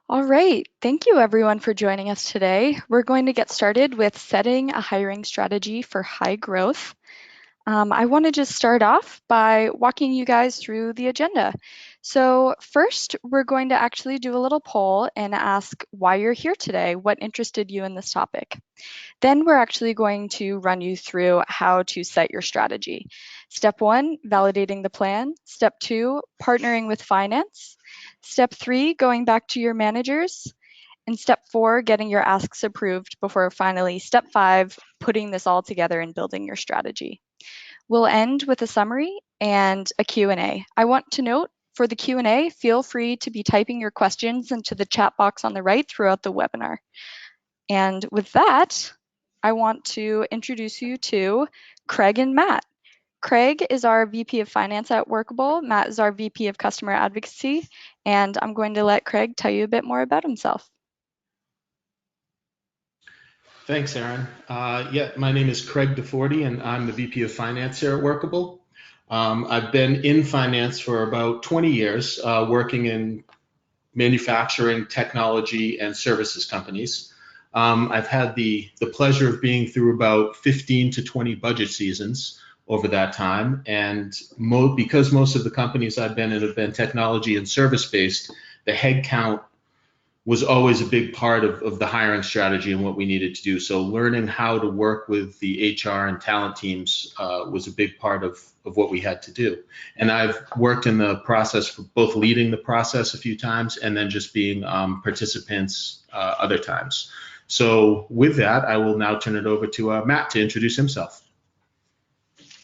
All right, thank you everyone for joining us today. We're going to get started with setting a hiring strategy for high growth. I want to just start off by walking you guys through the agenda. So first, we're going to actually do a little poll and ask why you're here today, what interested you in this topic. Then we're actually going to run you through how to set your strategy. Step one, validating the plan. Step two, partnering with finance. Step three, going back to your managers. And step four, getting your asks approved before finally step five, putting this all together and building your strategy. We'll end with a summary and a Q&A. I want to note for the Q&A, feel free to be typing your questions into the chat box on the right throughout the webinar. And with that, I want to introduce you to Craig and Matt. Craig is our VP of Finance at Workable. Matt is our VP of Customer Advocacy. And I'm going to let Craig tell you a bit more about himself. Thanks, Aaron. My name is Craig DeForty, and I'm the VP of Finance here at Workable. I've been in finance for about 20 years, working in manufacturing, technology, and services companies. I've had the pleasure of being through about 15 to 20 budget seasons over that time, and because most of the companies I've been in have been technology and service-based, the headcount was always a big part of the hiring strategy and what we needed to do. So learning how to work with the HR and talent teams was a big part of what we had to do. And I've worked in the process, for both leading the process a few times and then just being participants other times. So with that, I will now turn it over to Matt to introduce himself.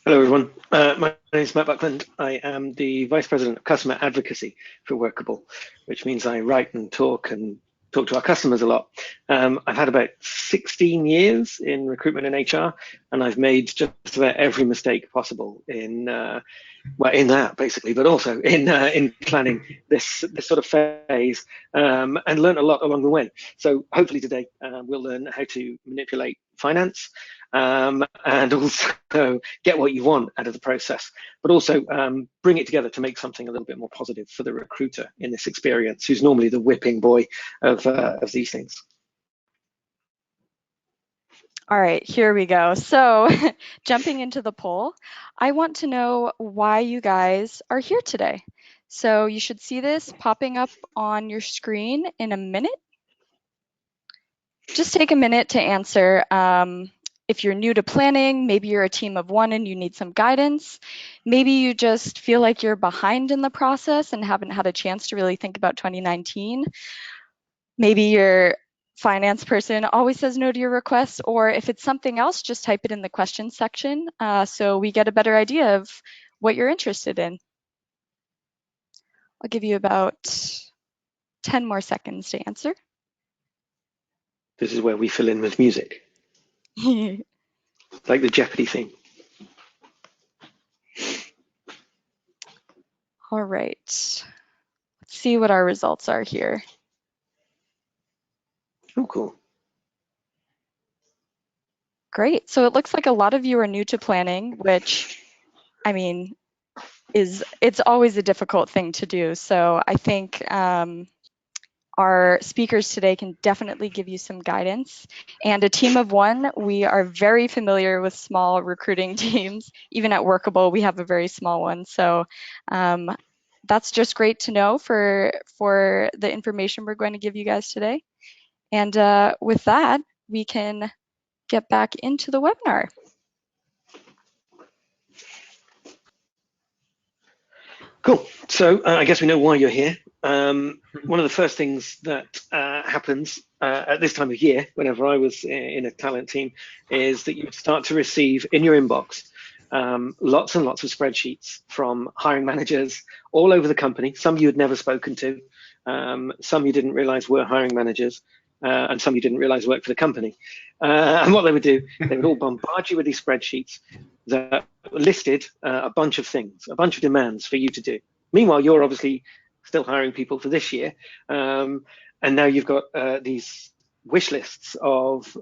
Hello, everyone. My name is Matt Buckland. I am the Vice President of Customer Advocacy for Workable, which means I write and talk to our customers a lot. I've had about 16 years in recruitment and HR, and I've made just about every mistake possible in that basically, but also in planning this sort of phase, and learned a lot along the way. So hopefully today we'll learn how to manipulate finance, and also get what you want out of the process, but also bring it together to make something a little bit more positive for the recruiter in this experience, who's normally the whipping boy of these things. All right, here we go. So jumping into the poll, I want to know why you guys are here today. So you should see this popping up on your screen in a minute. Just take a minute to answer. If you're new to planning, maybe you're a team of one and you need some guidance. Maybe you just feel like you're behind in the process and haven't had a chance to really think about 2019. Maybe your finance person always says no to your request, or if it's something else, just type it in the questions section so we get a better idea of what you're interested in. I'll give you about 10 more seconds to answer. This is where we fill in with music. Like the Jeopardy theme. All right, let's see what our results are here. Oh, cool. Great, so it looks like a lot of you are new to planning, which, I mean, it's always a difficult thing to do. So I think our speakers today can definitely give you some guidance. And a team of one, we are very familiar with small recruiting teams. Even at Workable, we have a very small one. So that's just great to know for the information we're going to give you guys today. And with that, we can get back into the webinar. Cool. So I guess we know why you're here. One of the first things that happens at this time of year, whenever I was in a talent team, is that you start to receive in your inbox lots and lots of spreadsheets from hiring managers all over the company. Some you had never spoken to, some you didn't realize were hiring managers, and some you didn't realize worked for the company. And what they would do, they would all bombard you with these spreadsheets that listed a bunch of things, a bunch of demands for you to do. Meanwhile, you're obviously still hiring people for this year, and now you've got these wish lists of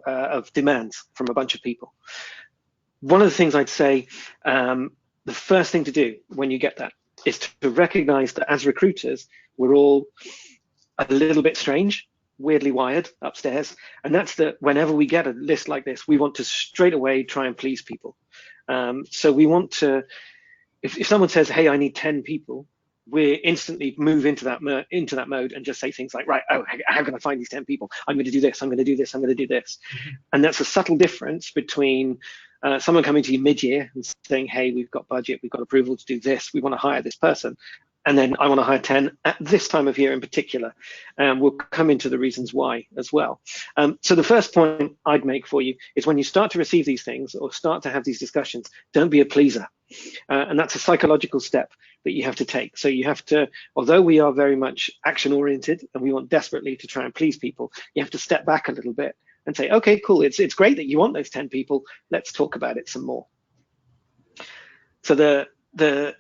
demands from a bunch of people. One of the things I'd say, the first thing to do when you get that is to recognize that as recruiters, we're all a little bit strange, weirdly wired upstairs, and that's that whenever we get a list like this, we want to straight away try and please people. So we want to, if someone says, hey, I need 10 people, we instantly move into that mode and just say things like, right, oh, how can I find these 10 people? I'm going to do this, I'm going to do this, I'm going to do this. And that's a subtle difference between someone coming to you mid-year and saying, hey, we've got budget, we've got approval to do this, we want to hire this person. And then I want to hire 10 at this time of year in particular. We'll come into the reasons why as well. So the first point I'd make for you is when you start to receive these things or start to have these discussions, don't be a pleaser. And that's a psychological step that you have to take. So you have to, although we are very much action oriented and we want desperately to try and please people, you have to step back a little bit and say, okay, cool, it's great that you want those 10 people. Let's talk about it some more. So the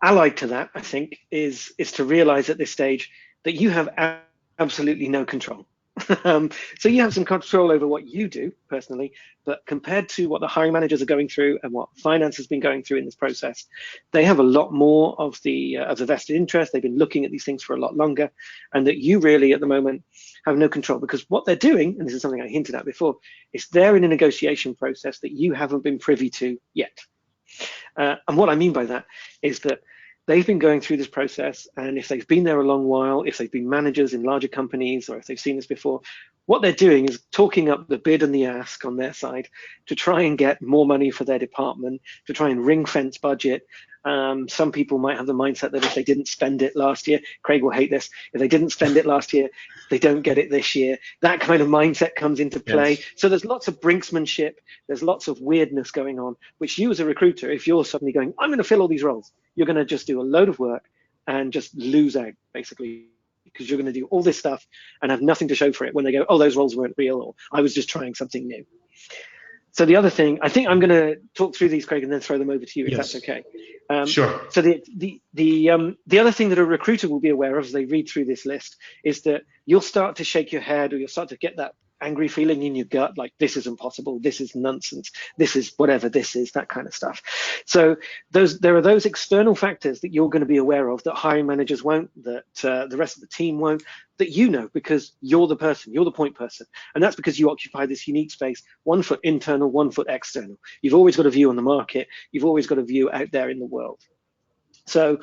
allied to that, I think, is to realize at this stage that you have absolutely no control. So you have some control over what you do personally, but compared to what the hiring managers are going through and what finance has been going through in this process, they have a lot more of the vested interest. They've been looking at these things for a lot longer, and that you really at the moment have no control, because what they're doing, and this is something I hinted at before, is they're in a negotiation process that you haven't been privy to yet. And what I mean by that is that they've been going through this process, and if they've been there a long while, if they've been managers in larger companies, or if they've seen this before, what they're doing is talking up the bid and the ask on their side to try and get more money for their department, to try and ring fence budget. Some people might have the mindset that if they didn't spend it last year, Craig will hate this, if they didn't spend it last year, they don't get it this year. That kind of mindset comes into play. Yes. So there's lots of brinksmanship, there's lots of weirdness going on, which you as a recruiter, if you're suddenly going, I'm going to fill all these roles, you're going to just do a load of work and just lose out, basically, because you're going to do all this stuff and have nothing to show for it when they go, oh, those roles weren't real, or I was just trying something new. So the other thing, I think I'm going to talk through these, Craig, and then throw them over to you, if that's okay. Sure. So the other thing that a recruiter will be aware of as they read through this list is that you'll start to shake your head, or you'll start to get that angry feeling in your gut, like this isn't possible, this is nonsense, this is whatever this is, that kind of stuff. So there are those external factors that you're going to be aware of that hiring managers won't, that the rest of the team won't, that you know, because you're the person, you're the point person. And that's because you occupy this unique space, 1 foot internal, 1 foot external. You've always got a view on the market, you've always got a view out there in the world. So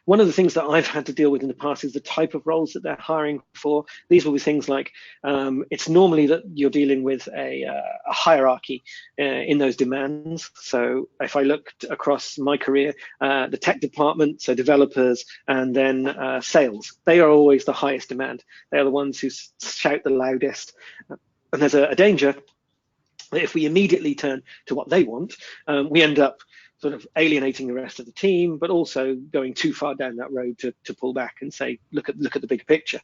one of the things that I've had to deal with in the past is the type of roles that they're hiring for. These will be things like, it's normally that you're dealing with a hierarchy in those demands. So if I looked across my career, the tech department, so developers, and then sales, they are always the highest demand. They are the ones who shout the loudest. And there's a danger that if we immediately turn to what they want, we end up sort of alienating the rest of the team, but also going too far down that road to pull back and say, look at the big picture.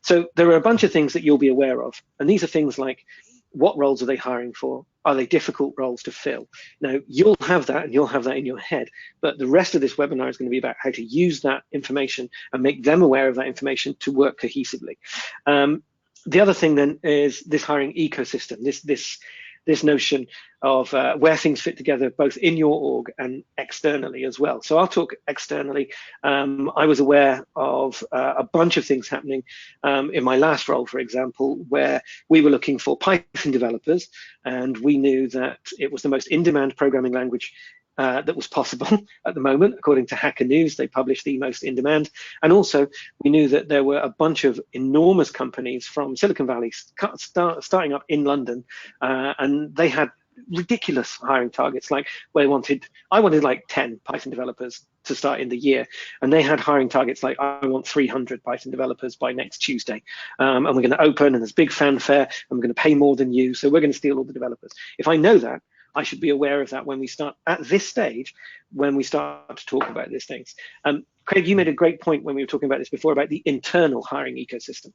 So there are a bunch of things that you'll be aware of. And these are things like, what roles are they hiring for? Are they difficult roles to fill? Now, you'll have that and you'll have that in your head, but the rest of this webinar is going to be about how to use that information and make them aware of that information to work cohesively. The other thing then is this hiring ecosystem, this notion of where things fit together, both in your org and externally as well. So I'll talk externally. I was aware of a bunch of things happening in my last role, for example, where we were looking for Python developers, and we knew that it was the most in-demand programming language that was possible at the moment. According to Hacker News, they published the most in demand. And also, we knew that there were a bunch of enormous companies from Silicon Valley starting up in London, and they had ridiculous hiring targets. Like I wanted like 10 Python developers to start in the year, and they had hiring targets like, I want 300 Python developers by next Tuesday, and we're going to open, and there's big fanfare, and we're going to pay more than you, so we're going to steal all the developers. If I know that, I should be aware of that when we start at this stage, when we start to talk about these things. Craig, you made a great point when we were talking about this before about the internal hiring ecosystem.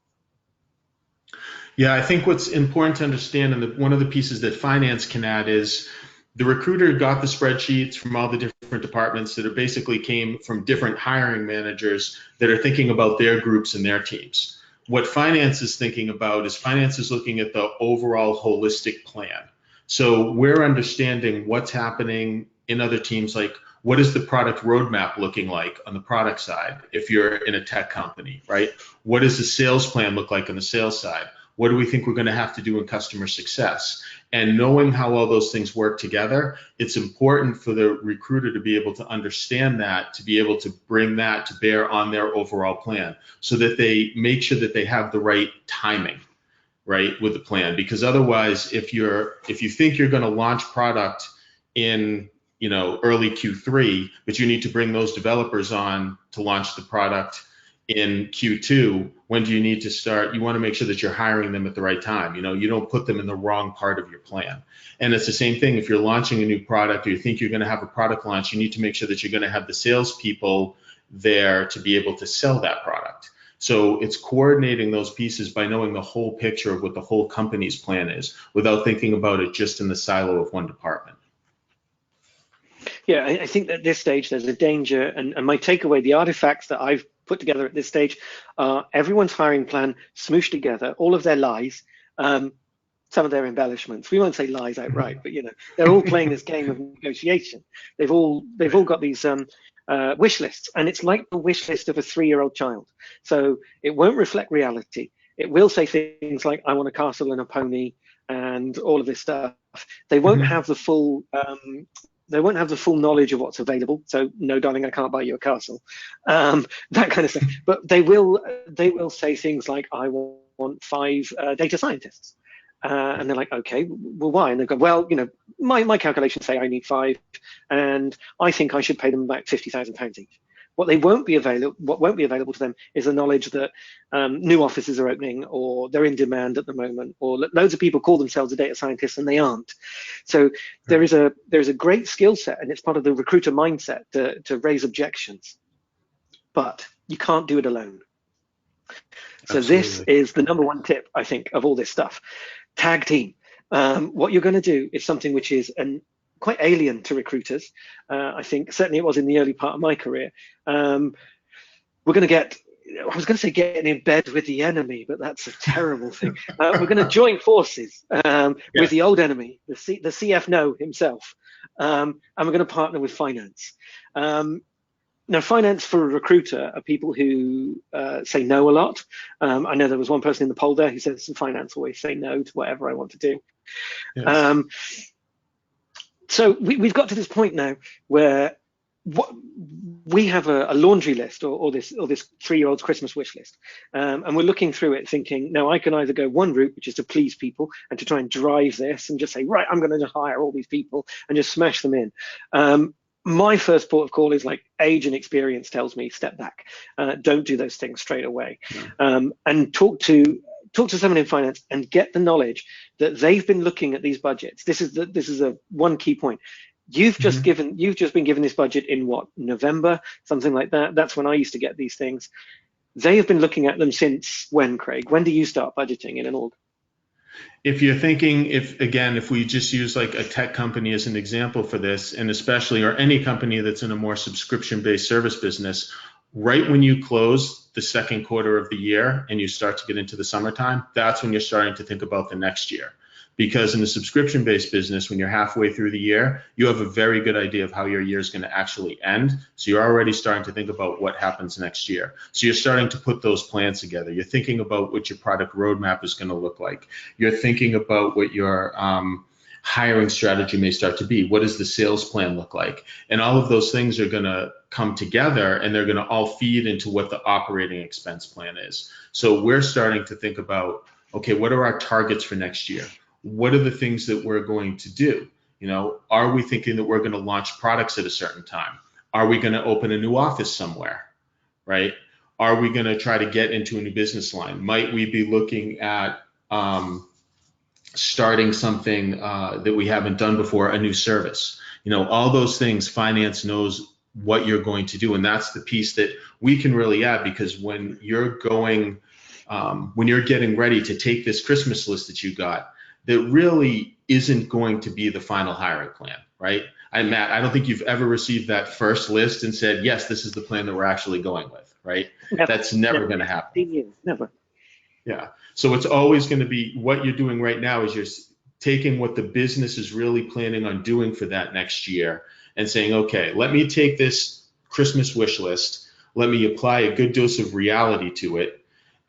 Yeah, I think what's important to understand, and one of the pieces that finance can add, is the recruiter got the spreadsheets from all the different departments that are basically came from different hiring managers that are thinking about their groups and their teams. What finance is thinking about is finance is looking at the overall holistic plan. So we're understanding what's happening in other teams, like what is the product roadmap looking like on the product side if you're in a tech company, right? What does the sales plan look like on the sales side? What do we think we're going to have to do in customer success? And knowing how all those things work together, it's important for the recruiter to be able to understand that, to be able to bring that to bear on their overall plan so that they make sure that they have the right timing, right, with the plan. Because otherwise, if you think you're going to launch product in early Q3, but you need to bring those developers on to launch the product in Q2, when do you need to start? You want to make sure that you're hiring them at the right time. You don't put them in the wrong part of your plan. And it's the same thing if you're launching a new product or you think you're going to have a product launch, you need to make sure that you're going to have the salespeople there to be able to sell that product. So it's coordinating those pieces by knowing the whole picture of what the whole company's plan is without thinking about it just in the silo of one department. Yeah, I think at this stage there's a danger, and my takeaway, the artifacts that I've put together at this stage are everyone's hiring plan smooshed together, all of their lies, some of their embellishments. We won't say lies outright, but they're all playing this game of negotiation. They've all got these wish lists, and it's like the wish list of a 3-year-old child. So it won't reflect reality. It will say things like, "I want a castle and a pony," and all of this stuff. They won't have the full. They won't have the full knowledge of what's available. So, no, darling, I can't buy you a castle, that kind of stuff. But they will say things like, "I want 5 data scientists," and they're like, "Okay, well, why?" And they go, "Well, my calculations say I need 5, and I think I should pay them about £50,000 each." What won't be available to them is the knowledge that new offices are opening, or they're in demand at the moment, or loads of people call themselves a data scientist and they aren't. So there is a great skill set, and it's part of the recruiter mindset to raise objections, but you can't do it alone. So Absolutely. This is the number one tip, I think, of all this stuff. Tag team. What you're going to do is something which is quite alien to recruiters. I think certainly it was in the early part of my career. We're going to get, I was going to say getting in bed with the enemy, but that's a terrible thing. We're going to join forces with the old enemy, the CFO himself, and we're going to partner with finance. Now, finance for a recruiter are people who say no a lot. I know there was one person in the poll there who says finance always say no to whatever I want to do. Yes. So we've got to this point now where we have a laundry list or this 3-year-old's Christmas wish list, and we're looking through it thinking, now I can either go one route, which is to please people and to try and drive this and just say, right, I'm going to hire all these people and just smash them in. My first port of call is like age and experience tells me step back, don't do those things straight away, and talk to someone in finance and get the knowledge that they've been looking at these budgets. This is a one key point. You've just been given this budget in what, November, something like that. That's when I used to get these things. They have been looking at them since when, Craig? When do you start budgeting in an org? If you're thinking, if we just use like a tech company as an example for this, and especially, or any company that's in a more subscription-based service business, right when you close the second quarter of the year and you start to get into the summertime, that's when you're starting to think about the next year. Because in the subscription-based business, when you're halfway through the year, you have a very good idea of how your year is going to actually end. So you're already starting to think about what happens next year. So you're starting to put those plans together. You're thinking about what your product roadmap is going to look like. You're thinking about what your hiring strategy may start to be. What does the sales plan look like? And all of those things are going to come together, and they're going to all feed into what the operating expense plan is. So we're starting to think about, okay, what are our targets for next year? What are the things that we're going to do? Are we thinking that we're going to launch products at a certain time? Are we going to open a new office somewhere, right? Are we going to try to get into a new business line? Might we be looking at starting something that we haven't done before, a new service? All those things, finance knows what you're going to do. And that's the piece that we can really add, because when you're getting ready to take this Christmas list that you got, that really isn't going to be the final hiring plan, right? Matt, I don't think you've ever received that first list and said, yes, this is the plan that we're actually going with, right? That's never going to happen. Never. Yeah. So it's always going to be what you're doing right now is you're taking what the business is really planning on doing for that next year and saying, okay, let me take this Christmas wish list, let me apply a good dose of reality to it,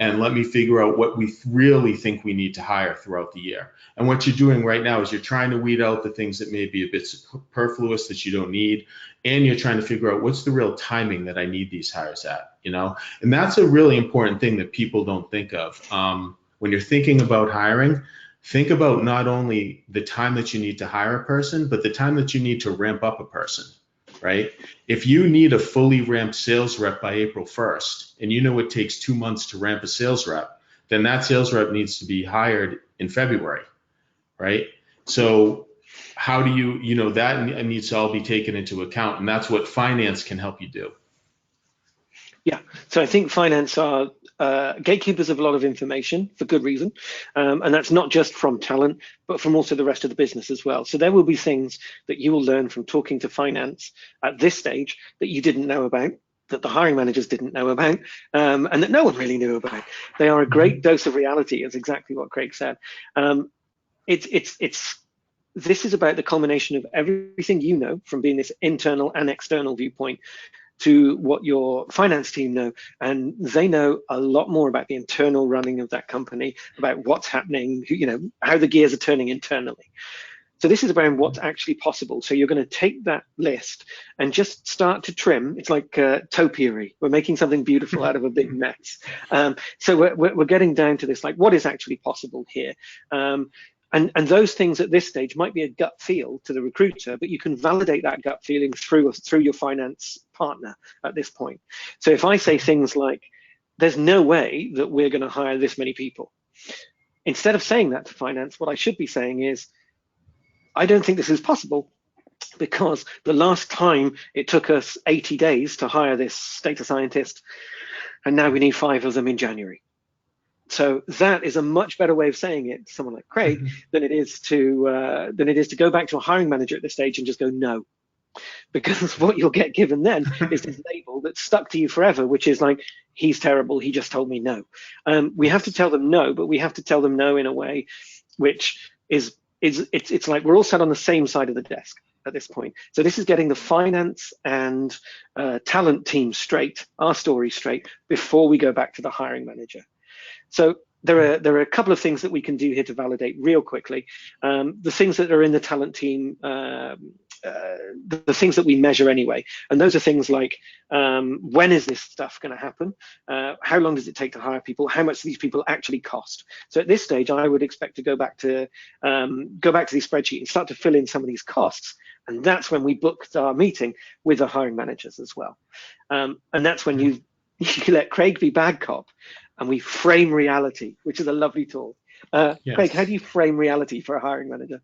and let me figure out what we really think we need to hire throughout the year. And what you're doing right now is you're trying to weed out the things that may be a bit superfluous that you don't need, and you're trying to figure out what's the real timing that I need these hires at, you know? And that's a really important thing that people don't think of. When you're thinking about hiring, think about not only the time that you need to hire a person, but the time that you need to ramp up a person, right? If you need a fully ramped sales rep by April 1st, and you know it takes 2 months to ramp a sales rep, then that sales rep needs to be hired in February, right? So how do that needs to all be taken into account, and that's what finance can help you do. Yeah, so I think finance are gatekeepers of a lot of information for good reason. And that's not just from talent, but from also the rest of the business as well. So there will be things that you will learn from talking to finance at this stage that you didn't know about, that the hiring managers didn't know about, and that no one really knew about. They are a great dose of reality, is exactly what Craig said. This is about the culmination of everything you know from being this internal and external viewpoint to what your finance team know, and they know a lot more about the internal running of that company, about what's happening, how the gears are turning internally. So this is about what's actually possible. So you're going to take that list and just start to trim. It's like topiary. We're making something beautiful out of a big mess. So we're getting down to this, like, what is actually possible here? And those things at this stage might be a gut feel to the recruiter, but you can validate that gut feeling through your finance partner at this point. So if I say things like, there's no way that we're going to hire this many people, instead of saying that to finance, what I should be saying is, I don't think this is possible, because the last time it took us 80 days to hire this data scientist, and now we need 5 of them in January. So that is a much better way of saying it to someone like Craig than it is to go back to a hiring manager at this stage and just go no, because what you'll get given then is this label that's stuck to you forever, which is like, he's terrible, he just told me no. We have to tell them no, but we have to tell them no in a way which is it's like we're all sat on the same side of the desk at this point. So this is getting the finance and talent team straight, our story straight, before we go back to the hiring manager. So there are a couple of things that we can do here to validate real quickly. The things that are in the talent team, the things that we measure anyway, and those are things like, when is this stuff going to happen? How long does it take to hire people? How much do these people actually cost? So at this stage, I would expect to go back to the spreadsheet and start to fill in some of these costs. And that's when we booked our meeting with the hiring managers as well. And that's when you let Craig be bad cop, and we frame reality, which is a lovely tool. Yes. Craig, how do you frame reality for a hiring manager?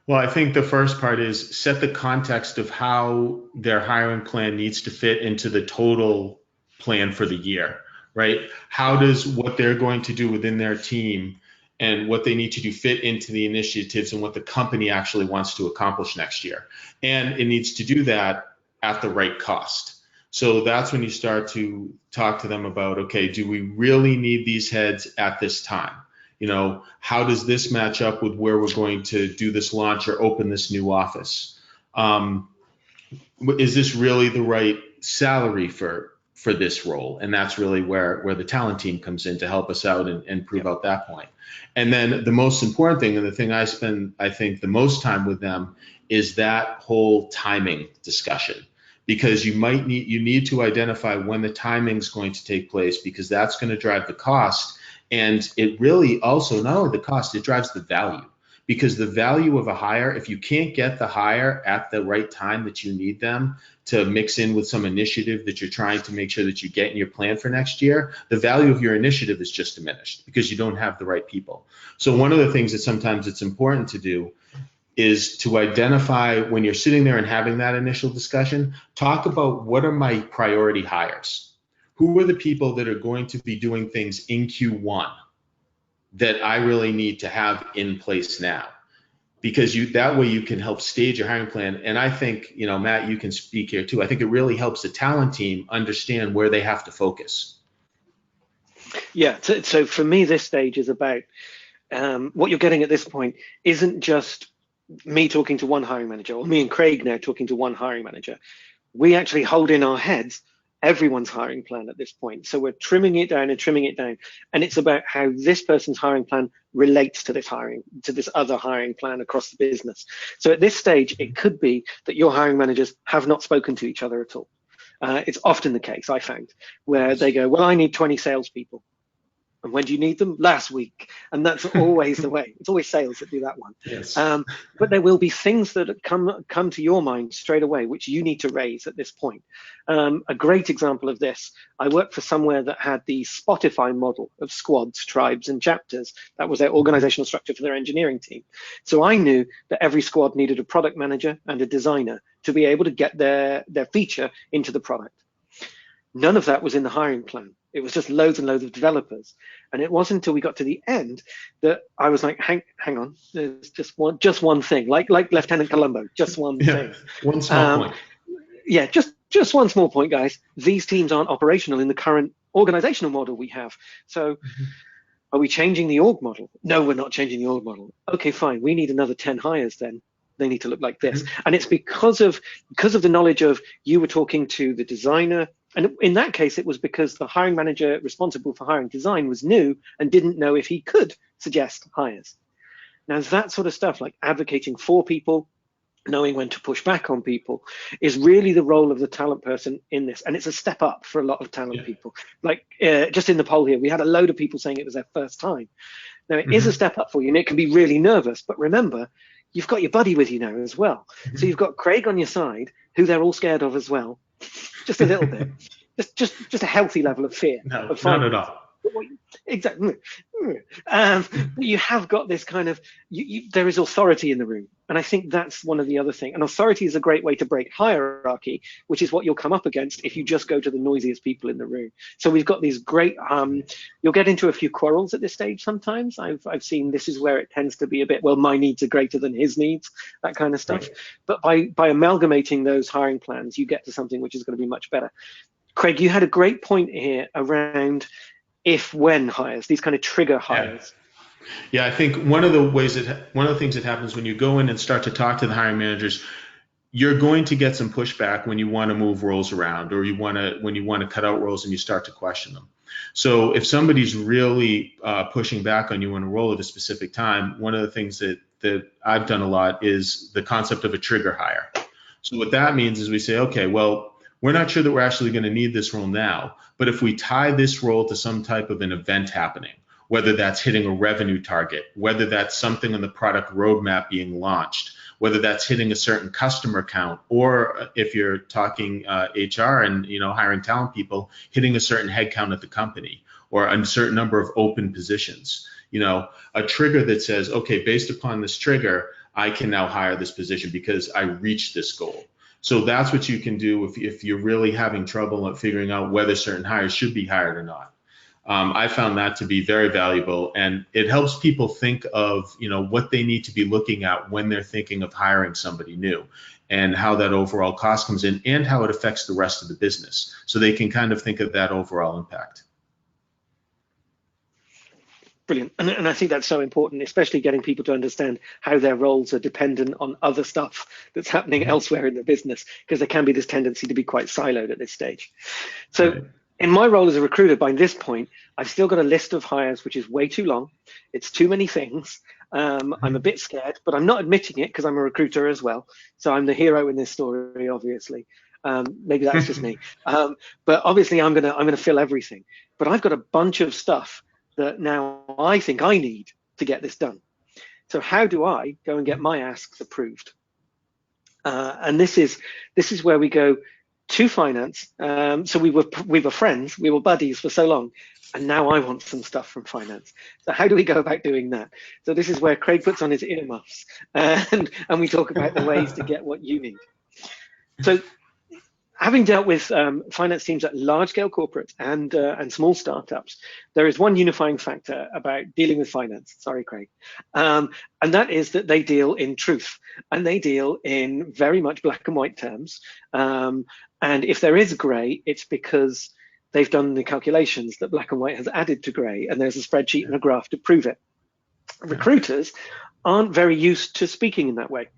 Well, I think the first part is set the context of how their hiring plan needs to fit into the total plan for the year, right? How does what they're going to do within their team and what they need to do fit into the initiatives and what the company actually wants to accomplish next year? And it needs to do that at the right cost. So that's when you start to talk to them about, okay, do we really need these heads at this time? How does this match up with where we're going to do this launch or open this new office? Is this really the right salary for this role? And that's really where the talent team comes in to help us out and prove out that point. And then the most important thing, and the thing I spend, I think, the most time with them, is that whole timing discussion. Because you need to identify when the timing is going to take place, because that's going to drive the cost. And it really also, not only the cost, it drives the value. Because the value of a hire, if you can't get the hire at the right time that you need them to mix in with some initiative that you're trying to make sure that you get in your plan for next year, the value of your initiative is just diminished because you don't have the right people. So one of the things that sometimes it's important to do is to identify, when you're sitting there and having that initial discussion, talk about, what are my priority hires? Who are the people that are going to be doing things in Q1 that I really need to have in place now? Because that way you can help stage your hiring plan. And I think, Matt, you can speak here too. I think it really helps the talent team understand where they have to focus. Yeah, so for me, this stage is about, what you're getting at this point isn't just me talking to one hiring manager, or me and Craig now talking to one hiring manager, we actually hold in our heads everyone's hiring plan at this point. So we're trimming it down and trimming it down. And it's about how this person's hiring plan relates to this other hiring plan across the business. So at this stage, it could be that your hiring managers have not spoken to each other at all. It's often the case, I found, where they go, well, I need 20 salespeople. And when do you need them? Last week. And that's always the way. It's always sales that do that one. Yes. But there will be things that come to your mind straight away, which you need to raise at this point. A great example of this, I worked for somewhere that had the Spotify model of squads, tribes, and chapters. That was their organizational structure for their engineering team. So I knew that every squad needed a product manager and a designer to be able to get their feature into the product. None of that was in the hiring plan. It was just loads and loads of developers. And it wasn't until we got to the end that I was like, hang on, there's just one thing, like Lieutenant Columbo, just one thing. One small point. Yeah, just one small point, guys. These teams aren't operational in the current organizational model we have. So are we changing the org model? No, we're not changing the org model. Okay, fine. We need another 10 hires then. They need to look like this. And it's because of the knowledge of you were talking to the designer. And in that case, it was because the hiring manager responsible for hiring design was new and didn't know if he could suggest hires. Now, that sort of stuff, like advocating for people, knowing when to push back on people, is really the role of the talent person in this. And it's a step up for a lot of talent people. Like just in the poll here, we had a load of people saying it was their first time. Now, it is a step up for you, and it can be really nervous. But remember, you've got your buddy with you now as well. So you've got Craig on your side, who they're all scared of as well. Just a little bit, just a healthy level of fear. No, not at all. Exactly. You have got this kind of, there is authority in the room. And I think that's one of the other things. And authority is a great way to break hierarchy, which is what you'll come up against if you just go to the noisiest people in the room. So we've got these great, you'll get into a few quarrels at this stage sometimes. I've seen this is where it tends to be a bit, well, my needs are greater than his needs, that kind of stuff. Right. But by amalgamating those hiring plans, you get to something which is going to be much better. Craig, you had a great point here around if-when hires, these kind of trigger hires. Yeah, I think one of the things that happens when you go in and start to talk to the hiring managers, you're going to get some pushback when you want to move roles around, or when you want to cut out roles and you start to question them. So if somebody's really pushing back on you on a role at a specific time, one of the things that I've done a lot is the concept of a trigger hire. So what that means is we say, okay, well, we're not sure that we're actually going to need this role now, but if we tie this role to some type of an event happening, whether that's hitting a revenue target, whether that's something on the product roadmap being launched, whether that's hitting a certain customer count, or if you're talking HR and hiring talent people, hitting a certain headcount at the company, or a certain number of open positions. A trigger that says, okay, based upon this trigger, I can now hire this position because I reached this goal. So that's what you can do if you're really having trouble at figuring out whether certain hires should be hired or not. I found that to be very valuable, and it helps people think of what they need to be looking at when they're thinking of hiring somebody new, and how that overall cost comes in and how it affects the rest of the business. So they can kind of think of that overall impact. Brilliant. And I think that's so important, especially getting people to understand how their roles are dependent on other stuff that's happening elsewhere in the business, because there can be this tendency to be quite siloed at this stage. So right. In my role as a recruiter, by this point, I've still got a list of hires, which is way too long. It's too many things. I'm a bit scared, but I'm not admitting it because I'm a recruiter as well. So I'm the hero in this story, obviously. Maybe that's just me. But obviously I'm gonna fill everything. But I've got a bunch of stuff that now I think I need to get this done. So how do I go and get my asks approved? And this is where we go to finance. So we were friends, we were buddies for so long, and now I want some stuff from finance. So how do we go about doing that? So this is where Craig puts on his earmuffs and we talk about the ways to get what you need. So having dealt with finance teams at large-scale corporates and small startups, there is one unifying factor about dealing with finance. Sorry, Craig. And that is that they deal in truth, and they deal in very much black and white terms. And if there is grey, it's because they've done the calculations that black and white has added to grey, and there's a spreadsheet and a graph to prove it. Recruiters aren't very used to speaking in that way.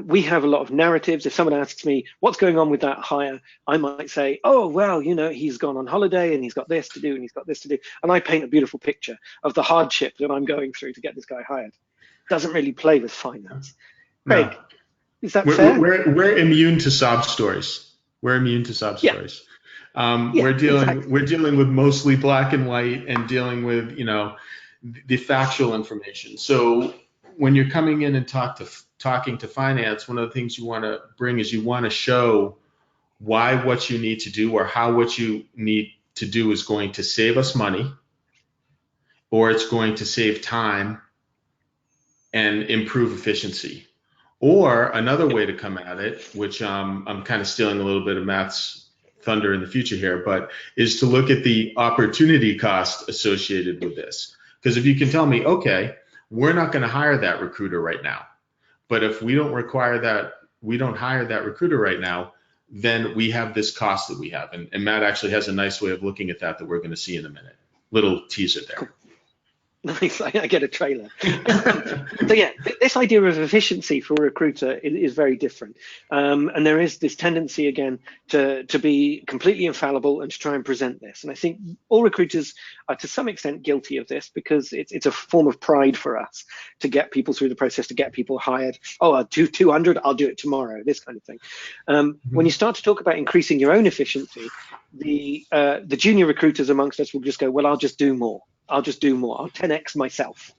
We have a lot of narratives. If someone asks me what's going on with that hire, I might say, oh, well, he's gone on holiday and he's got this to do and he's got this to do. And I paint a beautiful picture of the hardship that I'm going through to get this guy hired. Doesn't really play with finance. Craig, No. is that We're, fair? we're immune to sob stories. We're immune to sob Yeah, stories. yeah, We're exactly. dealing with mostly black and white and dealing with the factual information. So when you're coming in and talking to finance, one of the things you want to bring is you want to show why what you need to do or how what you need to do is going to save us money or it's going to save time and improve efficiency. Or another Yep. way to come at it, which I'm kind of stealing a little bit of Matt's thunder in the future here, but is to look at the opportunity cost associated with this. Because if you can tell me, okay, we're not going to hire that recruiter right now, but if we don't hire that recruiter right now, then we have this cost that we have. And Matt actually has a nice way of looking at that we're going to see in a minute. Little teaser there. Cool. Nice, I get a trailer. So yeah, this idea of efficiency for a recruiter is very different. And there is this tendency again to be completely infallible and to try and present this. And I think all recruiters are to some extent guilty of this because it's a form of pride for us to get people through the process, to get people hired. Oh, I'll do 200, I'll do it tomorrow, this kind of thing. When you start to talk about increasing your own efficiency, the junior recruiters amongst us will just go, well, I'll just do more. I'll 10x myself.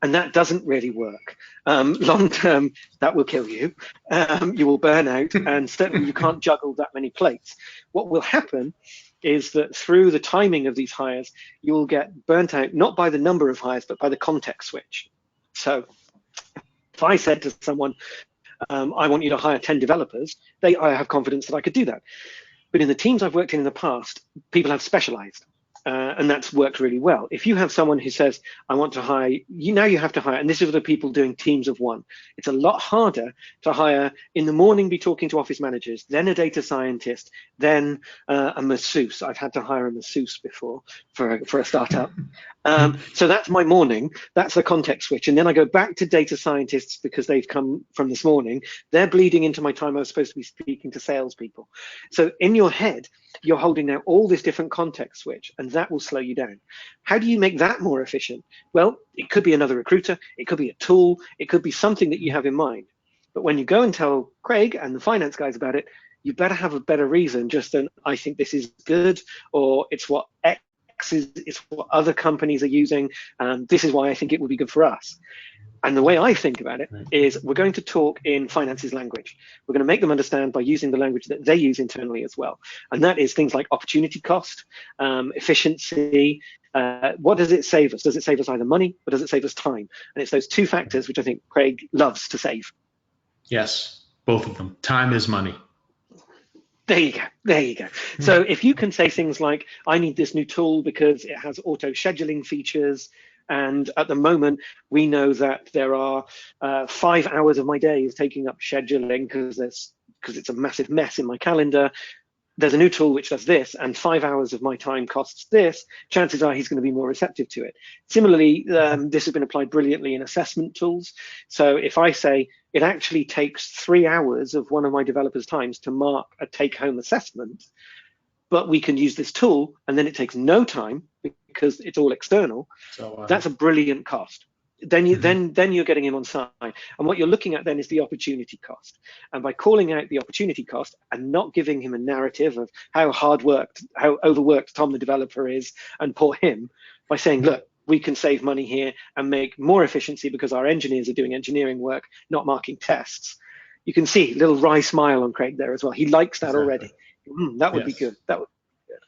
And that doesn't really work. Long term, that will kill you. You will burn out, and certainly you can't juggle that many plates. What will happen is that through the timing of these hires, you will get burnt out, not by the number of hires, but by the context switch. So if I said to someone, I want you to hire 10 developers, I have confidence that I could do that. But in the teams I've worked in the past, people have specialized. And that's worked really well. If you have someone who says, I want to hire, you have to hire, and this is for the people doing teams of one. It's a lot harder to hire in the morning, be talking to office managers, then a data scientist, then a masseuse. I've had to hire a masseuse before for a startup. So that's my morning. That's the context switch. And then I go back to data scientists because they've come from this morning. They're bleeding into my time I was supposed to be speaking to salespeople. So in your head, you're holding now all this different context switch, and that will slow you down. How do you make that more efficient? Well, it could be another recruiter, it could be a tool, it could be something that you have in mind. But when you go and tell Craig and the finance guys about it, you better have a better reason just than I think this is good, or it's what X is, it's what other companies are using. This is why I think it would be good for us. And the way I think about it is we're going to talk in finance's language. We're going to make them understand by using the language that they use internally as well. And that is things like opportunity cost, efficiency. What does it save us? Does it save us either money or does it save us time? And it's those two factors which I think Craig loves to save. Yes, both of them. Time is money. There you go. There you go. So if you can say things like, I need this new tool because it has auto scheduling features, and at the moment, we know that there are 5 hours of my day is taking up scheduling because it's a massive mess in my calendar. There's a new tool which does this, and 5 hours of my time costs this. Chances are he's going to be more receptive to it. Similarly, this has been applied brilliantly in assessment tools. So if I say it actually takes 3 hours of one of my developers' times to mark a take-home assessment, but we can use this tool, and then it takes no time because it's all external. So that's a brilliant cost. Then you're getting him on side. And what you're looking at then is the opportunity cost. And by calling out the opportunity cost and not giving him a narrative of how overworked Tom the developer is and poor him, by saying, look, we can save money here and make more efficiency because our engineers are doing engineering work, not marking tests. You can see a little wry smile on Craig there as well. He likes that already. That would be good. That would be good.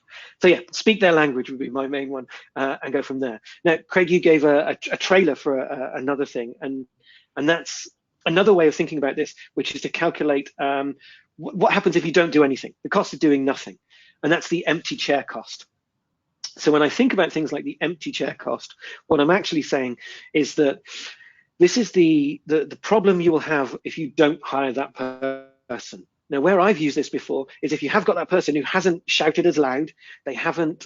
So yeah, speak their language would be my main one, and go from there. Now, Craig, you gave a trailer for another thing, and that's another way of thinking about this, which is to calculate what happens if you don't do anything, the cost of doing nothing, and that's the empty chair cost. So when I think about things like the empty chair cost, what I'm actually saying is that this is the problem you will have if you don't hire that person. Now, where I've used this before is if you have got that person who hasn't shouted as loud, they haven't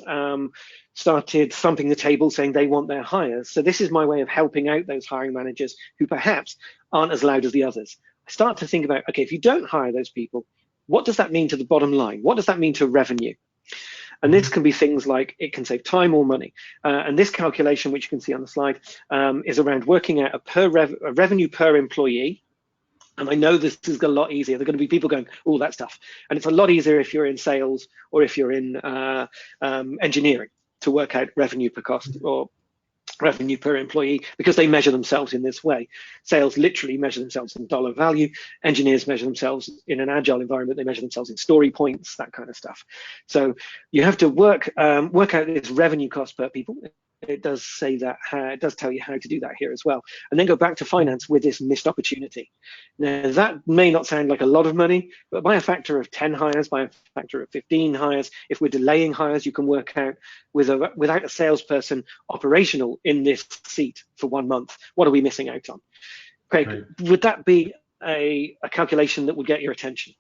started thumping the table saying they want their hires. So this is my way of helping out those hiring managers who perhaps aren't as loud as the others. I start to think about, okay, if you don't hire those people, what does that mean to the bottom line? What does that mean to revenue? And this can be things like it can save time or money. And this calculation, which you can see on the slide, is around working out a revenue per employee. And I know this is a lot easier. There are going to be people going, oh, that stuff. And it's a lot easier if you're in sales or if you're in engineering to work out revenue per cost or revenue per employee, because they measure themselves in this way. Sales literally measure themselves in dollar value. Engineers measure themselves in an agile environment. They measure themselves in story points, that kind of stuff. So you have to work out this revenue cost per people. It does say that, it does tell you how to do that here as well. And then go back to finance with this missed opportunity. Now, that may not sound like a lot of money, but by a factor of 10 hires, by a factor of 15 hires, if we're delaying hires, you can work out without a salesperson operational in this seat for 1 month, what are we missing out on? Craig, right. Would that be a calculation that would get your attention?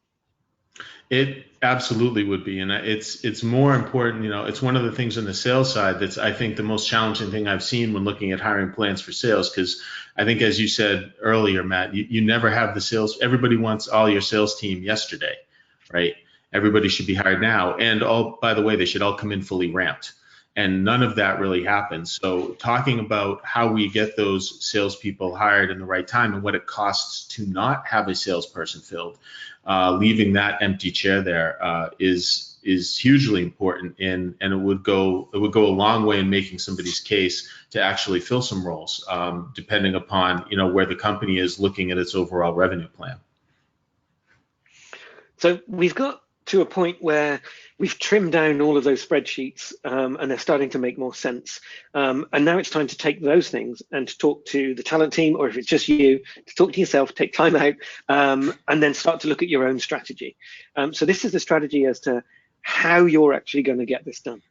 It absolutely would be, and it's more important. It's one of the things on the sales side that's, I think, the most challenging thing I've seen when looking at hiring plans for sales, because I think, as you said earlier, Matt, you never have the sales. Everybody wants all your sales team yesterday, right? Everybody should be hired now, and by the way, they should all come in fully ramped, and none of that really happens. So talking about how we get those salespeople hired in the right time and what it costs to not have a salesperson filled, leaving that empty chair there is hugely important, and it would go a long way in making somebody's case to actually fill some roles, depending upon where the company is looking at its overall revenue plan. So we've got to a point where we've trimmed down all of those spreadsheets and they're starting to make more sense. And now it's time to take those things and to talk to the talent team, or if it's just you, to talk to yourself, take time out, and then start to look at your own strategy. So this is the strategy as to how you're actually going to get this done.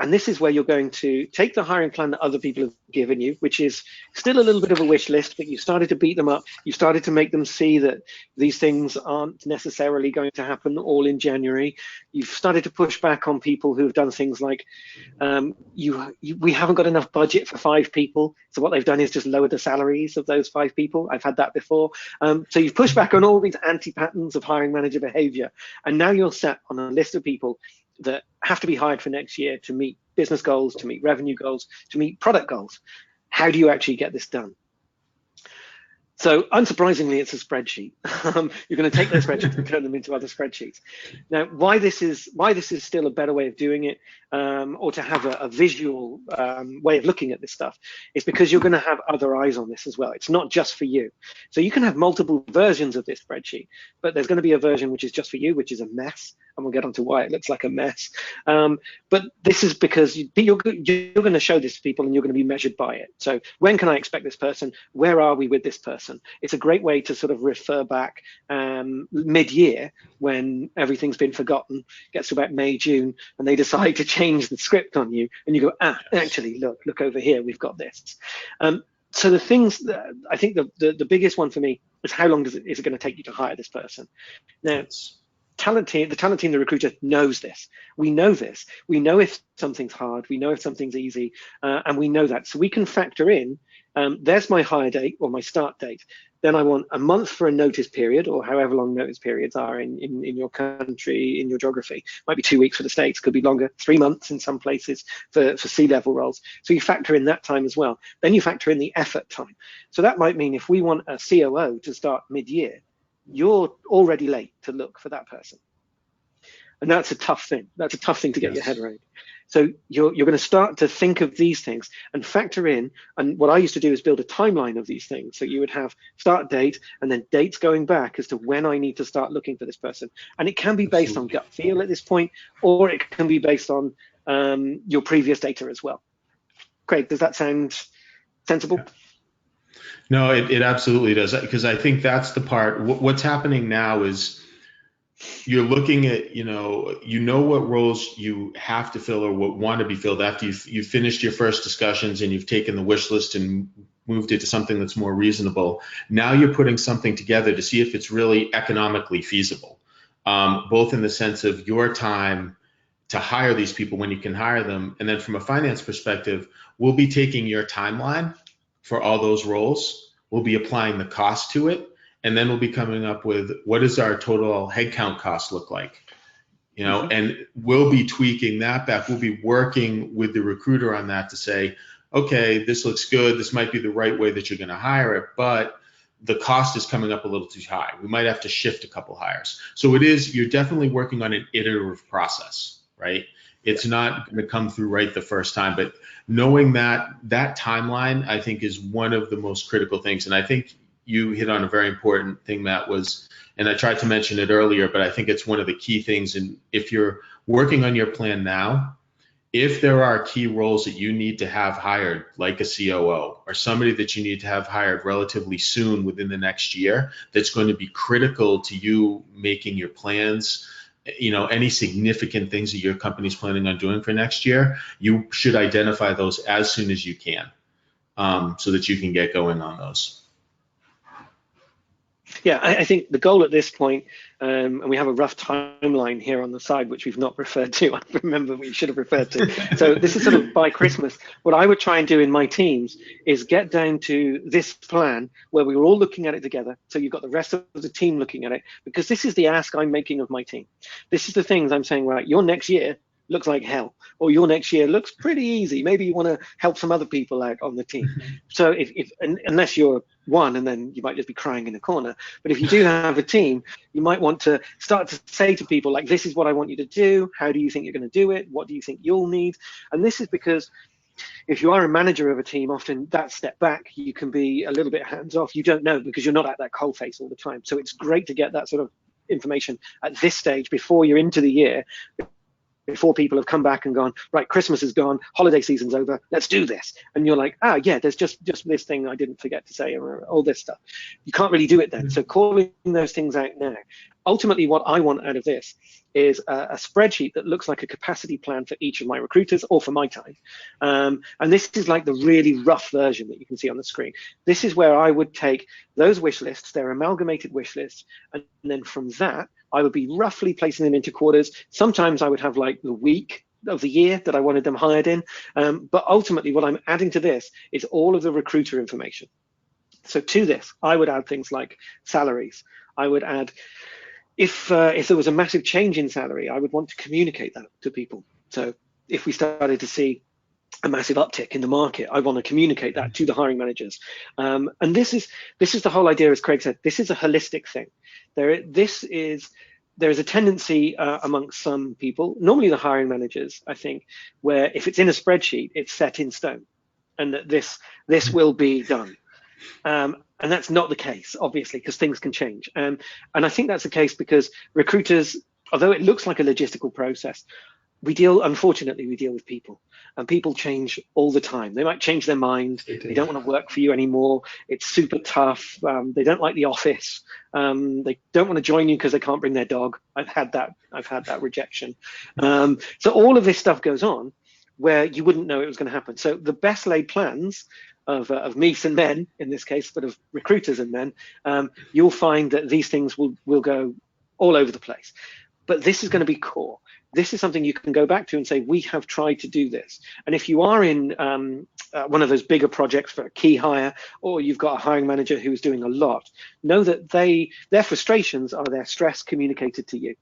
And this is where you're going to take the hiring plan that other people have given you, which is still a little bit of a wish list, but you started to beat them up. You started to make them see that these things aren't necessarily going to happen all in January. You've started to push back on people who've done things like, we haven't got enough budget for 5 people. So what they've done is just lowered the salaries of those 5 people. I've had that before. So you've pushed back on all these anti-patterns of hiring manager behavior. And now you're set on a list of people that have to be hired for next year to meet business goals, to meet revenue goals, to meet product goals. How do you actually get this done? So unsurprisingly, it's a spreadsheet. You're going to take those spreadsheets and turn them into other spreadsheets. Now, why this is still a better way of doing it, or to have a visual way of looking at this stuff, is because you're going to have other eyes on this as well. It's not just for you. So you can have multiple versions of this spreadsheet, but there's going to be a version which is just for you, which is a mess, and we'll get onto why it looks like a mess. But this is because you're going to show this to people, and you're going to be measured by it. So when can I expect this person? Where are we with this person? It's a great way to sort of refer back mid-year when everything's been forgotten, gets to about May, June, and they decide to change the script on you, and you go, actually, look over here, we've got this. So the things that I think the biggest one for me is, how long is it going to take you to hire this person? Now, the talent team, the recruiter knows this. We know this. We know if something's hard. We know if something's easy, and we know that. So we can factor in, there's my hire date or my start date. Then I want a month for a notice period, or however long notice periods are in your country, in your geography. Might be 2 weeks for the States, could be longer, 3 months in some places for C-level roles. So you factor in that time as well. Then you factor in the effort time. So that might mean if we want a COO to start mid-year, you're already late to look for that person. And that's a tough thing. That's a tough thing to get your head around. So you're going to start to think of these things and factor in. And what I used to do is build a timeline of these things. So you would have start date and then dates going back as to when I need to start looking for this person. And it can be based on gut feel at this point, or it can be based on your previous data as well. Craig, does that sound sensible? Yeah. No, it absolutely does, because I think that's the part. What's happening now is you're looking at, what roles you have to fill or what want to be filled after you've finished your first discussions and you've taken the wish list and moved it to something that's more reasonable. Now you're putting something together to see if it's really economically feasible, both in the sense of your time to hire these people when you can hire them. And then from a finance perspective, we'll be taking your timeline for all those roles. We'll be applying the cost to it. And then we'll be coming up with what does our total headcount cost look like? And we'll be tweaking that back. We'll be working with the recruiter on that to say, okay, this looks good. This might be the right way that you're going to hire it, but the cost is coming up a little too high. We might have to shift a couple hires. So you're definitely working on an iterative process, right? It's not going to come through right the first time, but knowing that timeline, I think, is one of the most critical things. And I think you hit on a very important thing, Matt, and I tried to mention it earlier, but I think it's one of the key things. And if you're working on your plan now, if there are key roles that you need to have hired, like a COO or somebody that you need to have hired relatively soon within the next year, that's going to be critical to you making your plans, any significant things that your company's planning on doing for next year, you should identify those as soon as you can, so that you can get going on those. Yeah, I think the goal at this point, and we have a rough timeline here on the side, which we've not referred to. I remember we should have referred to. So this is sort of by Christmas. What I would try and do in my teams is get down to this plan where we were all looking at it together. So you've got the rest of the team looking at it, because this is the ask I'm making of my team. This is the things I'm saying, right, your next year looks like hell, or your next year looks pretty easy. Maybe you want to help some other people out on the team. So unless you're one, and then you might just be crying in a corner. But if you do have a team, you might want to start to say to people, like, this is what I want you to do. How do you think you're going to do it? What do you think you'll need? And this is because if you are a manager of a team, often that step back, you can be a little bit hands off. You don't know, because you're not at that coal face all the time. So it's great to get that sort of information at this stage before you're into the year, before people have come back and gone, right, Christmas is gone, holiday season's over, let's do this. And you're like, yeah, there's just this thing I didn't forget to say, or all this stuff. You can't really do it then. So calling those things out now. Ultimately, what I want out of this is a spreadsheet that looks like a capacity plan for each of my recruiters, or for my time. And this is like the really rough version that you can see on the screen. This is where I would take those wish lists, they're amalgamated wish lists, and then from that, I would be roughly placing them into quarters. Sometimes I would have like the week of the year that I wanted them hired in. But ultimately, what I'm adding to this is all of the recruiter information. So to this, I would add things like salaries. I would add, if there was a massive change in salary, I would want to communicate that to people. So if we started to see a massive uptick in the market, I want to communicate that to the hiring managers. And this is the whole idea, as Craig said, this is a holistic thing. There is a tendency amongst some people, normally the hiring managers, I think, where if it's in a spreadsheet, it's set in stone, and that this will be done. And that's not the case, obviously, because things can change. And I think that's the case because recruiters, although it looks like a logistical process, unfortunately, we deal with people, and people change all the time. They might change their mind. They don't want to work for you anymore. It's super tough. They don't like the office. They don't want to join you because they can't bring their dog. I've had that rejection. So all of this stuff goes on where you wouldn't know it was going to happen. So the best laid plans of me's and men, in this case, but of recruiters and men, you'll find that these things will go all over the place. But this is going to be core. This is something you can go back to and say, we have tried to do this. And if you are in one of those bigger projects for a key hire, or you've got a hiring manager who's doing a lot, know that their frustrations are their stress communicated to you.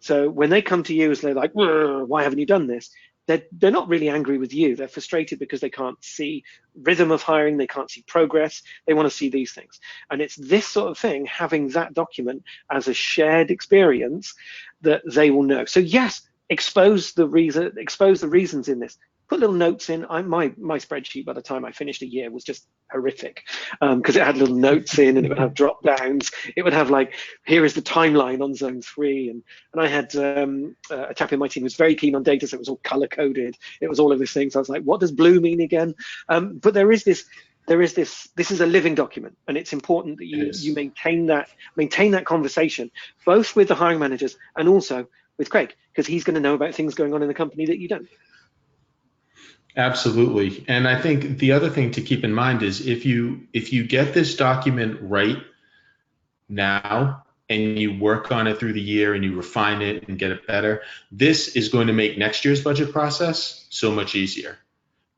So when they come to you as they're like, why haven't you done this? They're not really angry with you. They're frustrated because they can't see rhythm of hiring. They can't see progress. They want to see these things. And it's this sort of thing, having that document as a shared experience, that they will know. So yes, expose the reasons in this. Put little notes in. My spreadsheet by the time I finished a year was just horrific, because it had little notes in, and it would have drop downs. It would have like, here is the timeline on zone 3, and I had a chap in my team who was very keen on data, so it was all color coded. It was all of these things. I was like, what does blue mean again? But there is this. This is a living document, and it's important that you maintain that conversation, both with the hiring managers and also with Craig, because he's going to know about things going on in the company that you don't. Absolutely. And I think the other thing to keep in mind is if you get this document right now and you work on it through the year and you refine it and get it better, this is going to make next year's budget process so much easier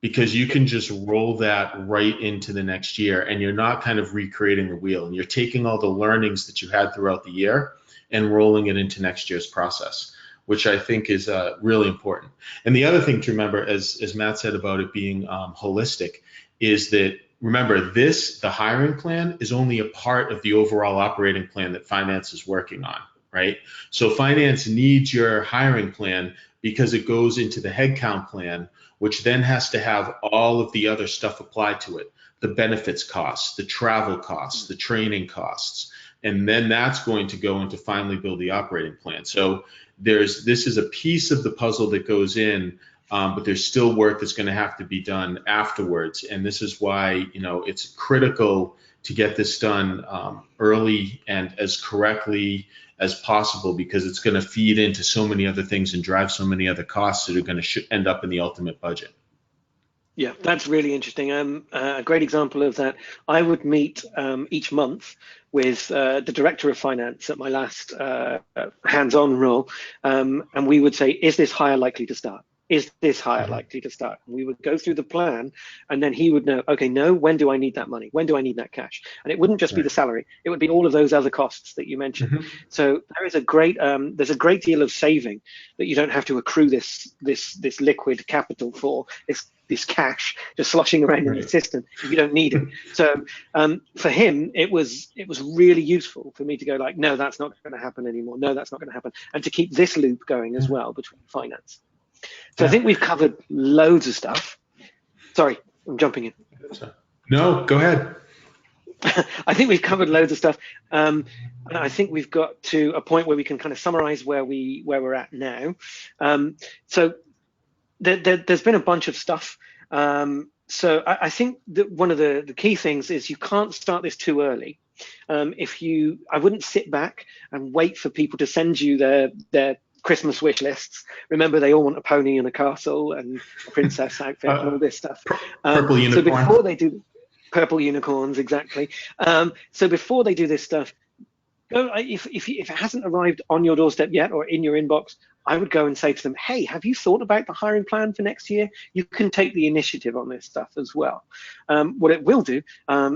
because you can just roll that right into the next year and you're not kind of recreating the wheel and you're taking all the learnings that you had throughout the year and rolling it into next year's process, which I think is really important. And the other thing to remember, as Matt said about it being holistic, is that remember the hiring plan is only a part of the overall operating plan that finance is working on, right? So finance needs your hiring plan because it goes into the headcount plan, which then has to have all of the other stuff applied to it, the benefits costs, the travel costs, the training costs, and then that's going to go into finally build the operating plan. So this is a piece of the puzzle that goes in, but there's still work that's going to have to be done afterwards. And this is why it's critical to get this done early and as correctly as possible because it's going to feed into so many other things and drive so many other costs that are going to end up in the ultimate budget. Yeah, that's really interesting. A great example of that. I would meet each month with the director of finance at my last hands-on role, and we would say, "Is this hire likely to start? Is this hire Mhm. likely to start?" And we would go through the plan, and then he would know, okay, no, when do I need that money? When do I need that cash? And it wouldn't just be Right. the salary; it would be all of those other costs that you mentioned. Mhm. So there's a great deal of saving that you don't have to accrue this liquid capital for this cash just sloshing around in the Right. system if you don't need it. So for him, it was really useful for me to go like, no, that's not going to happen anymore. No, that's not going to happen, and to keep this loop going as Yeah. well between finance. So I Yeah. think we've covered loads of stuff. Sorry, I'm jumping in. So, no, go ahead. I think we've covered loads of stuff. And I think we've got to a point where we can kind of summarize where we're at now. So there's been a bunch of stuff. So I think that one of the key things is you can't start this too early. I wouldn't sit back and wait for people to send you their Christmas wish lists. Remember, they all want a pony and a castle and a princess outfit and Uh, all this stuff. Purple So unicorn. before they do purple unicorns, exactly. So before they do this stuff, go if it hasn't arrived on your doorstep yet or in your inbox, I would go and say to them, hey, have you thought about the hiring plan for next year? You can take the initiative on this stuff as well. What it will do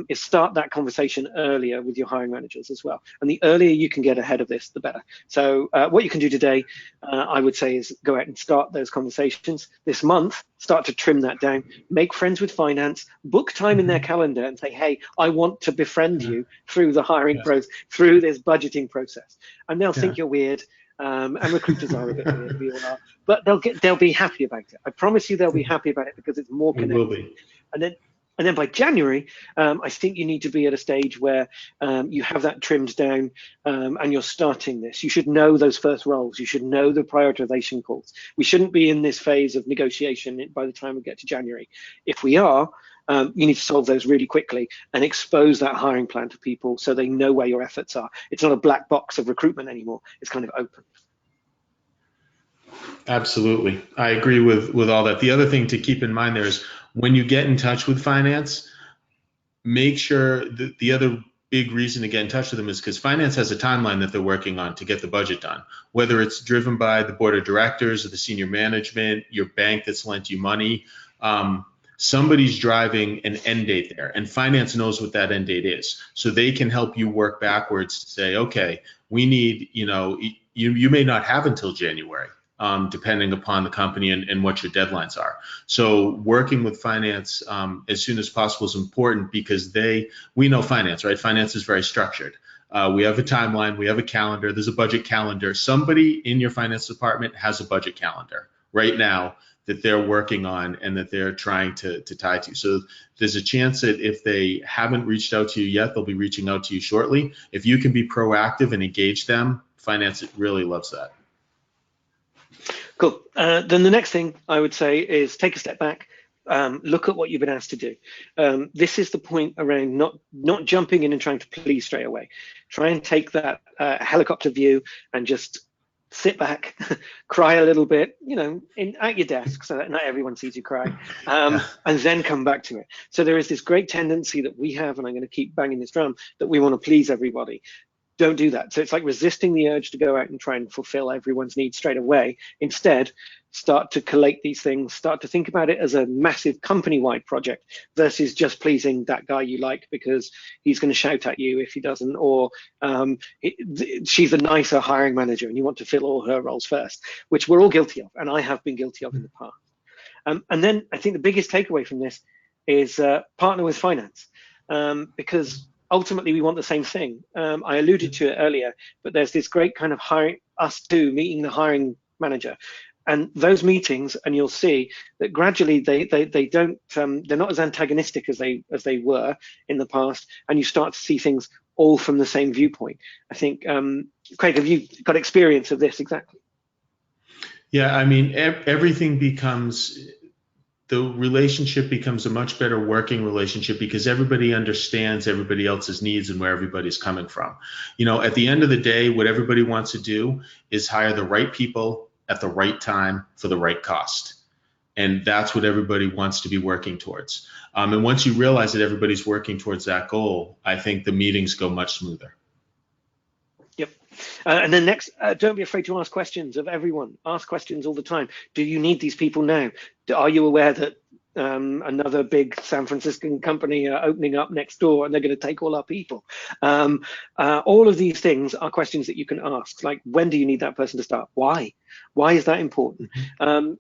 is start that conversation earlier with your hiring managers as well. And the earlier you can get ahead of this, the better. So what you can do today, I would say, is go out and start those conversations. This month, start to trim that down, make friends with finance, book time in their Mhm. calendar and say, hey, I want to befriend Yeah. you through the hiring Yeah. process, through this budgeting process. And they'll Yeah. think you're weird. And recruiters are a bit weird, we all are, but they'll be happy about it. I promise you, they'll be happy about it because it's more We will connected. be. And then by January, I think you need to be at a stage where you have that trimmed down and you're starting this. You should know those first roles. You should know the prioritization calls. We shouldn't be in this phase of negotiation by the time we get to January. If we are, you need to solve those really quickly and expose that hiring plan to people so they know where your efforts are. It's not a black box of recruitment anymore. It's kind of open. Absolutely. I agree with all that. The other thing to keep in mind there is when you get in touch with finance, make sure that the other big reason to get in touch with them is because finance has a timeline that they're working on to get the budget done, whether it's driven by the board of directors or the senior management, your bank that's lent you money. Somebody's driving an end date there, and finance knows what that end date is, so they can help you work backwards to say, okay, we need, you may not have until January, depending upon the company and what your deadlines are. So working with finance as soon as possible is important because we know finance, right? Finance is very structured. We have a timeline, we have a calendar, there's a budget calendar. Somebody in your finance department has a budget calendar right now that they're working on and that they're trying to tie to. So there's a chance that if they haven't reached out to you yet, they'll be reaching out to you shortly. If you can be proactive and engage them, finance really loves that. Cool. Then the next thing I would say is take a step back, look at what you've been asked to do. This is the point around not jumping in and trying to please straight away. Try and take that helicopter view and just sit back, cry a little bit, at your desk so that not everyone sees you cry, Yeah. and then come back to it. So there is this great tendency that we have, and I'm going to keep banging this drum, that we want to please everybody. Don't do that. So it's like resisting the urge to go out and try and fulfill everyone's needs straight away. Instead, start to collate these things, start to think about it as a massive company-wide project versus just pleasing that guy you like because he's going to shout at you if he doesn't, or she's a nicer hiring manager and you want to fill all her roles first, which we're all guilty of, and I have been guilty of in the past. And then I think the biggest takeaway from this is partner with finance, because ultimately we want the same thing. I alluded to it earlier, but there's this great kind of us two meeting the hiring manager, and those meetings, and you'll see that gradually they don't they're not as antagonistic as they were in the past, and you start to see things all from the same viewpoint. I think, Craig, have you got experience of this exactly? Yeah, I mean, everything becomes, the relationship becomes a much better working relationship because everybody understands everybody else's needs and where everybody's coming from. At the end of the day, what everybody wants to do is hire the right people at the right time for the right cost. And that's what everybody wants to be working towards. And once you realize that everybody's working towards that goal, I think the meetings go much smoother. Yep. And then next, don't be afraid to ask questions of everyone. Ask questions all the time. Do you need these people now? Are you aware that another big San Franciscan company are opening up next door and they're going to take all our people? All of these things are questions that you can ask. Like, when do you need that person to start? Why? Why is that important?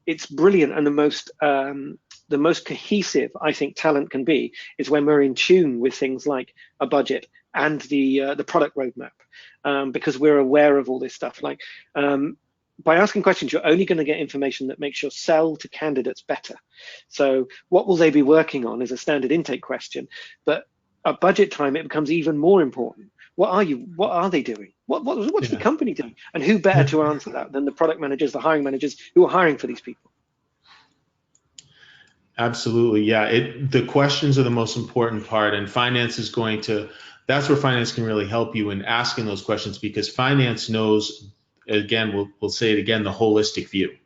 It's brilliant, and the most cohesive I think talent can be is when we're in tune with things like a budget and the product roadmap, because we're aware of all this stuff. Like, by asking questions, you're only going to get information that makes your sell to candidates better. So what will they be working on is a standard intake question, but at budget time, it becomes even more important. What are they doing? What's the company doing? And who better to answer that than the product managers, the hiring managers who are hiring for these people? Absolutely. Yeah. The questions are the most important part, and that's where finance can really help you in asking those questions, because finance knows, again, we'll say it again, the holistic view,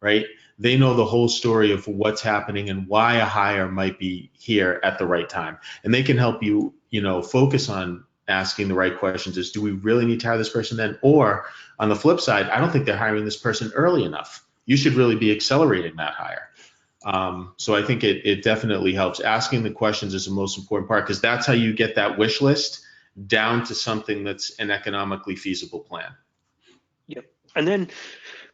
right? They know the whole story of what's happening and why a hire might be here at the right time. And they can help you, focus on asking the right questions. Is, do we really need to hire this person then? Or on the flip side, I don't think they're hiring this person early enough. You should really be accelerating that hire. So I think it definitely helps. Asking the questions is the most important part, because that's how you get that wish list down to something that's an economically feasible plan. Yep. And then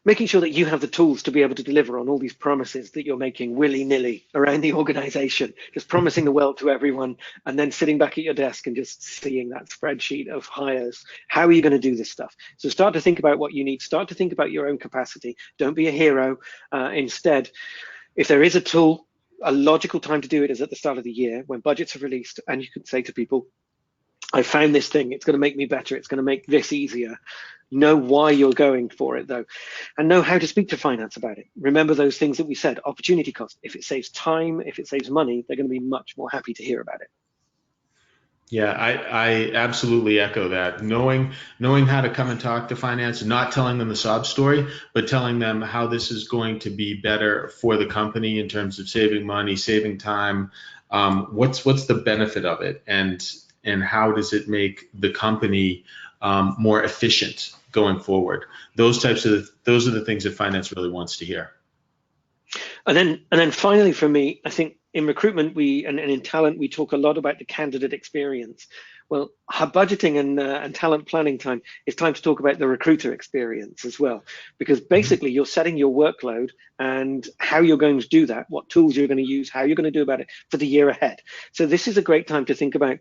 making sure that you have the tools to be able to deliver on all these promises that you're making willy-nilly around the organization, just promising the world to everyone, and then sitting back at your desk and just seeing that spreadsheet of hires. How are you going to do this stuff? So start to think about what you need. Start to think about your own capacity. Don't be a hero. Instead, if there is a tool, a logical time to do it is at the start of the year when budgets are released, and you can say to people, I found this thing, it's going to make me better, it's going to make this easier. Know why you're going for it, though, and know how to speak to finance about it. Remember those things that we said, opportunity cost. If it saves time, if it saves money, they're going to be much more happy to hear about it. Yeah, I absolutely echo that. Knowing how to come and talk to finance, not telling them the sob story, but telling them how this is going to be better for the company in terms of saving money, saving time. What's the benefit of it, and how does it make the company more efficient going forward? Those are the things that finance really wants to hear. And then finally, for me, I think in recruitment and in talent, we talk a lot about the candidate experience. Well, budgeting and talent planning time is time to talk about the recruiter experience as well, because basically you're setting your workload and how you're going to do that, what tools you're going to use, how you're going to do about it for the year ahead. So this is a great time to think about.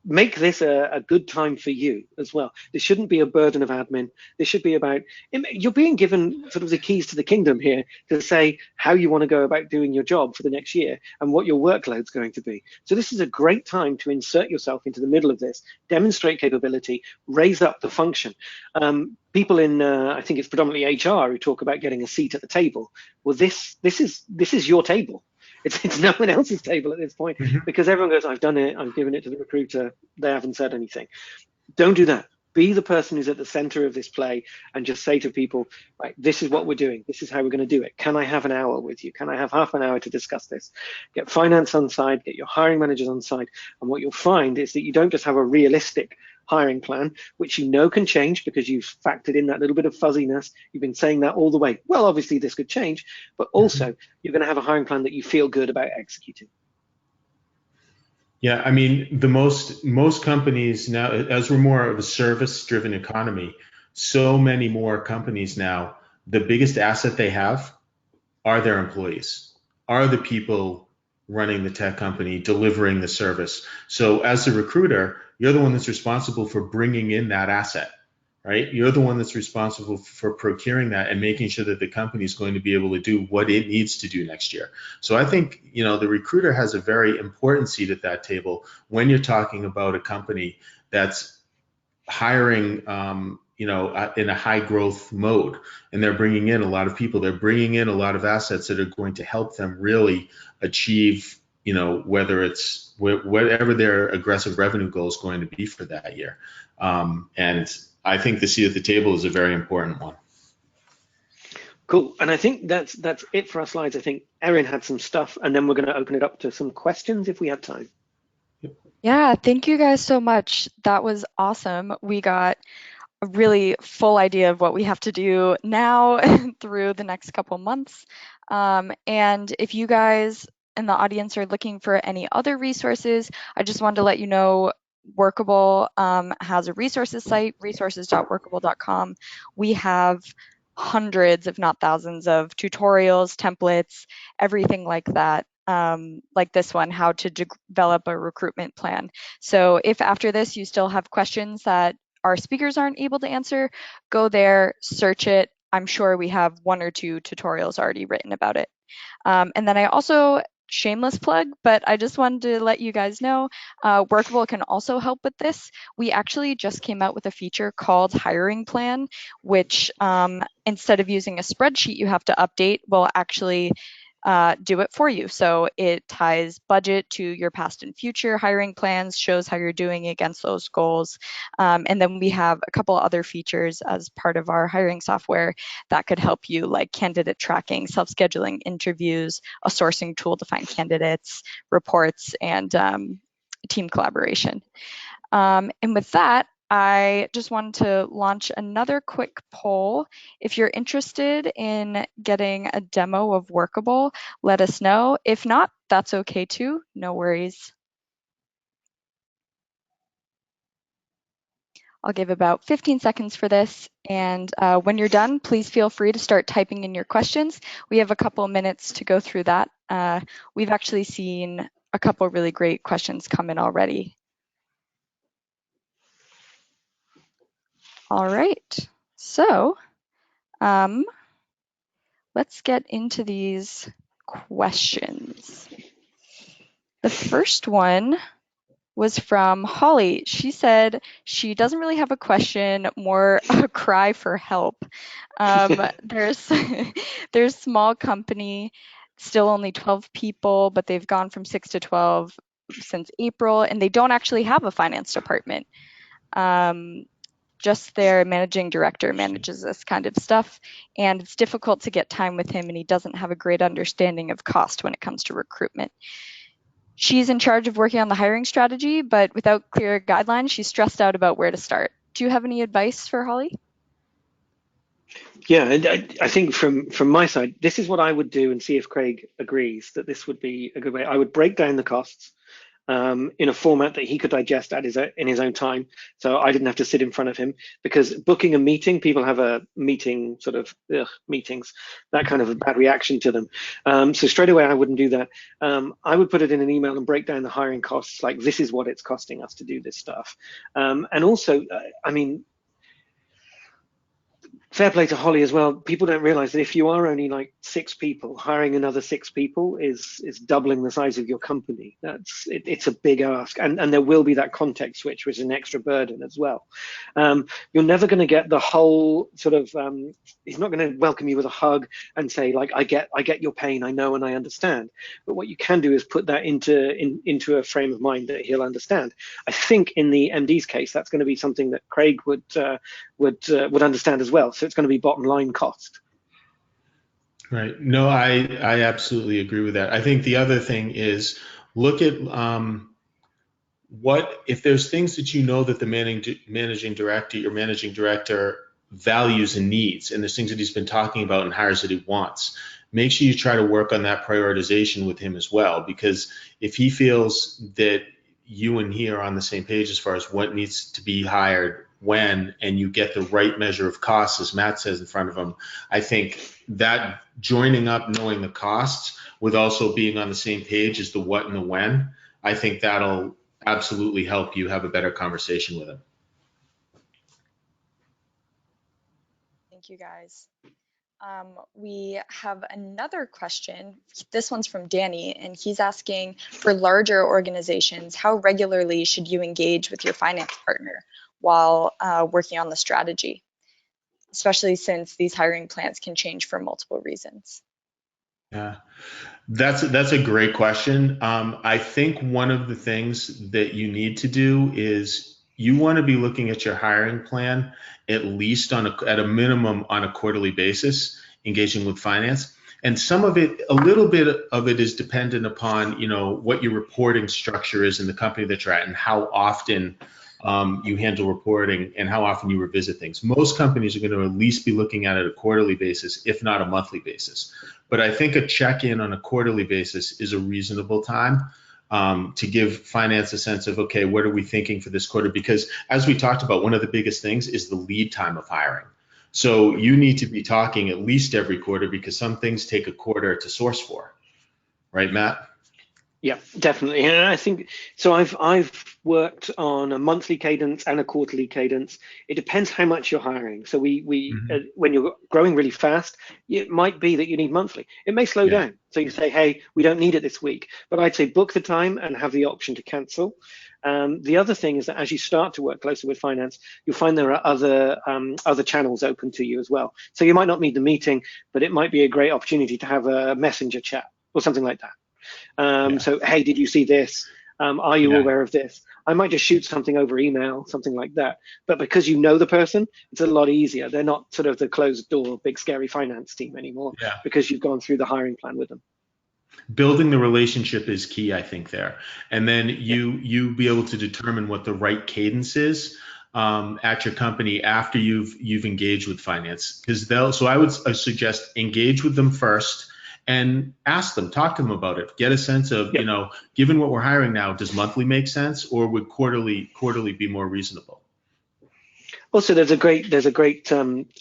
Make this a good time for you as well. This shouldn't be a burden of admin. This should be about, you're being given sort of the keys to the kingdom here to say how you want to go about doing your job for the next year and what your workload's going to be. So this is a great time to insert yourself into the middle of this, demonstrate capability, raise up the function. People in, I think it's predominantly HR, who talk about getting a seat at the table. Well, this is your table. It's no one else's table at this point, because everyone goes, I've done it, I've given it to the recruiter, they haven't said anything. Don't do that. be the person who's at the center of this play and just say to people, right, this is what we're doing. This is how we're going to do it. Can I have an hour with you? Can I have half an hour to discuss this? Get finance on side, get your hiring managers on side. And what you'll find is that you don't just have a realistic hiring plan, which you know can change because you've factored in that little bit of fuzziness. You've been saying that all the way. Well, obviously this could change, but also you're going to have a hiring plan that you feel good about executing. Yeah, I mean, the most companies now, as we're more of a service-driven economy, so many more companies now, the biggest asset they have are their employees, are the people running the tech company, delivering the service. So as a recruiter, you're the one that's responsible for bringing in that asset, right? You're the one that's responsible for procuring that and making sure that the company is going to be able to do what it needs to do next year. So I think, the recruiter has a very important seat at that table when you're talking about a company that's hiring, in a high growth mode, and they're bringing in a lot of people. They're bringing in a lot of assets that are going to help them really achieve, whether it's whatever their aggressive revenue goal is going to be for that year. And I think the seat at the table is a very important one. Cool. And I think that's it for our slides. I think Erin had some stuff, and then we're going to open it up to some questions if we have time. Yeah, thank you guys so much. That was awesome. We got a really full idea of what we have to do now through the next couple months. And if you guys in the audience are looking for any other resources, I just wanted to let you know Workable has a resources site, resources.workable.com. We have hundreds, if not thousands, of tutorials, templates, everything like that. Like this one, how to develop a recruitment plan. So if after this you still have questions that our speakers aren't able to answer, go there, search it. I'm sure we have 1 or 2 tutorials already written about it. And then I also, shameless plug, but I just wanted to let you guys know, Workable can also help with this. We actually just came out with a feature called Hiring Plan, which instead of using a spreadsheet you have to update, will actually do it for you. So it ties budget to your past and future hiring plans, shows how you're doing against those goals. And then we have a couple other features as part of our hiring software that could help you, like candidate tracking, self-scheduling interviews, a sourcing tool to find candidates, reports, and team collaboration. And with that, I just wanted to launch another quick poll. If you're interested in getting a demo of Workable, let us know. If not, that's okay too, no worries. I'll give about 15 seconds for this. And when you're done, please feel free to start typing in your questions. We have a couple of minutes to go through that. We've actually seen a couple really great questions come in already. All right, so let's get into these questions. The first one was from Holly. She said she doesn't really have a question, more a cry for help. There's small company, still only 12 people, but they've gone from 6 to 12 since April, and they don't actually have a finance department. Just their managing director manages this kind of stuff, and it's difficult to get time with him, and he doesn't have a great understanding of cost when it comes to recruitment. She's in charge of working on the hiring strategy, but without clear guidelines, she's stressed out about where to start. Do you have any advice for Holly? Yeah, and I think from my side, this is what I would do, and see if Craig agrees that this would be a good way. I would break down the costs in a format that he could digest in his own time, so I didn't have to sit in front of him. Because booking a meeting, people have a meeting sort of meetings, that kind of a bad reaction to them. So straight away, I wouldn't do that. I would put it in an email and break down the hiring costs, like this is what it's costing us to do this stuff. And also, I mean, fair play to Holly as well. People don't realize that if you are only like 6 people, hiring another 6 people is doubling the size of your company. It's a big ask, and there will be that context switch, which is an extra burden as well. You're never going to get the whole sort of. He's not going to welcome you with a hug and say like, I get your pain, I know and I understand. But what you can do is put that into a frame of mind that he'll understand. I think in the MD's case, that's going to be something that Craig would understand as well. So it's going to be bottom line cost. Right. No, I absolutely agree with that. I think the other thing is look at what if there's things that you know that the managing director, your managing director values and needs, and there's things that he's been talking about and hires that he wants. Make sure you try to work on that prioritization with him as well, because if he feels that you and he are on the same page as far as what needs to be hired when, and you get the right measure of costs, as Matt says in front of him, I think that joining up, knowing the costs, with also being on the same page as the what and the when, I think that'll absolutely help you have a better conversation with him. Thank you, guys. We have another question. This one's from Danny, and he's asking, for larger organizations, how regularly should you engage with your finance partner while working on the strategy, especially since these hiring plans can change for multiple reasons? Yeah, that's a great question. I think one of the things that you need to do is you want to be looking at your hiring plan at least at a minimum on a quarterly basis, engaging with finance. And some of it, a little bit of it is dependent upon, what your reporting structure is in the company that you're at and how often you handle reporting and how often you revisit things. Most companies are going to at least be looking at it a quarterly basis, if not a monthly basis. But I think a check-in on a quarterly basis is a reasonable time to give finance a sense of, okay, what are we thinking for this quarter? Because as we talked about, one of the biggest things is the lead time of hiring. So you need to be talking at least every quarter, because some things take a quarter to source for. Right, Matt? Yeah, definitely. And I think so. I've worked on a monthly cadence and a quarterly cadence. It depends how much you're hiring. So we Mm-hmm. when you're growing really fast, it might be that you need monthly. It may slow Yeah. down. So you say, hey, we don't need it this week. But I'd say book the time and have the option to cancel. The other thing is that as you start to work closer with finance, you'll find there are other channels open to you as well. So you might not need the meeting, but it might be a great opportunity to have a messenger chat or something like that. Yeah. So, hey, did you see this? Are you Yeah. aware of this? I might just shoot something over email, something like that. But because you know the person, it's a lot easier. They're not sort of the closed door, big, scary finance team anymore, Yeah. because you've gone through the hiring plan with them. Building the relationship is key, I think, there. And then Yeah. you be able to determine what the right cadence is at your company after you've engaged with finance. Because so I would suggest engage with them first and ask them, talk to them about it, get a sense of, Yep. given what we're hiring now, does monthly make sense, or would quarterly be more reasonable? Also, there's a great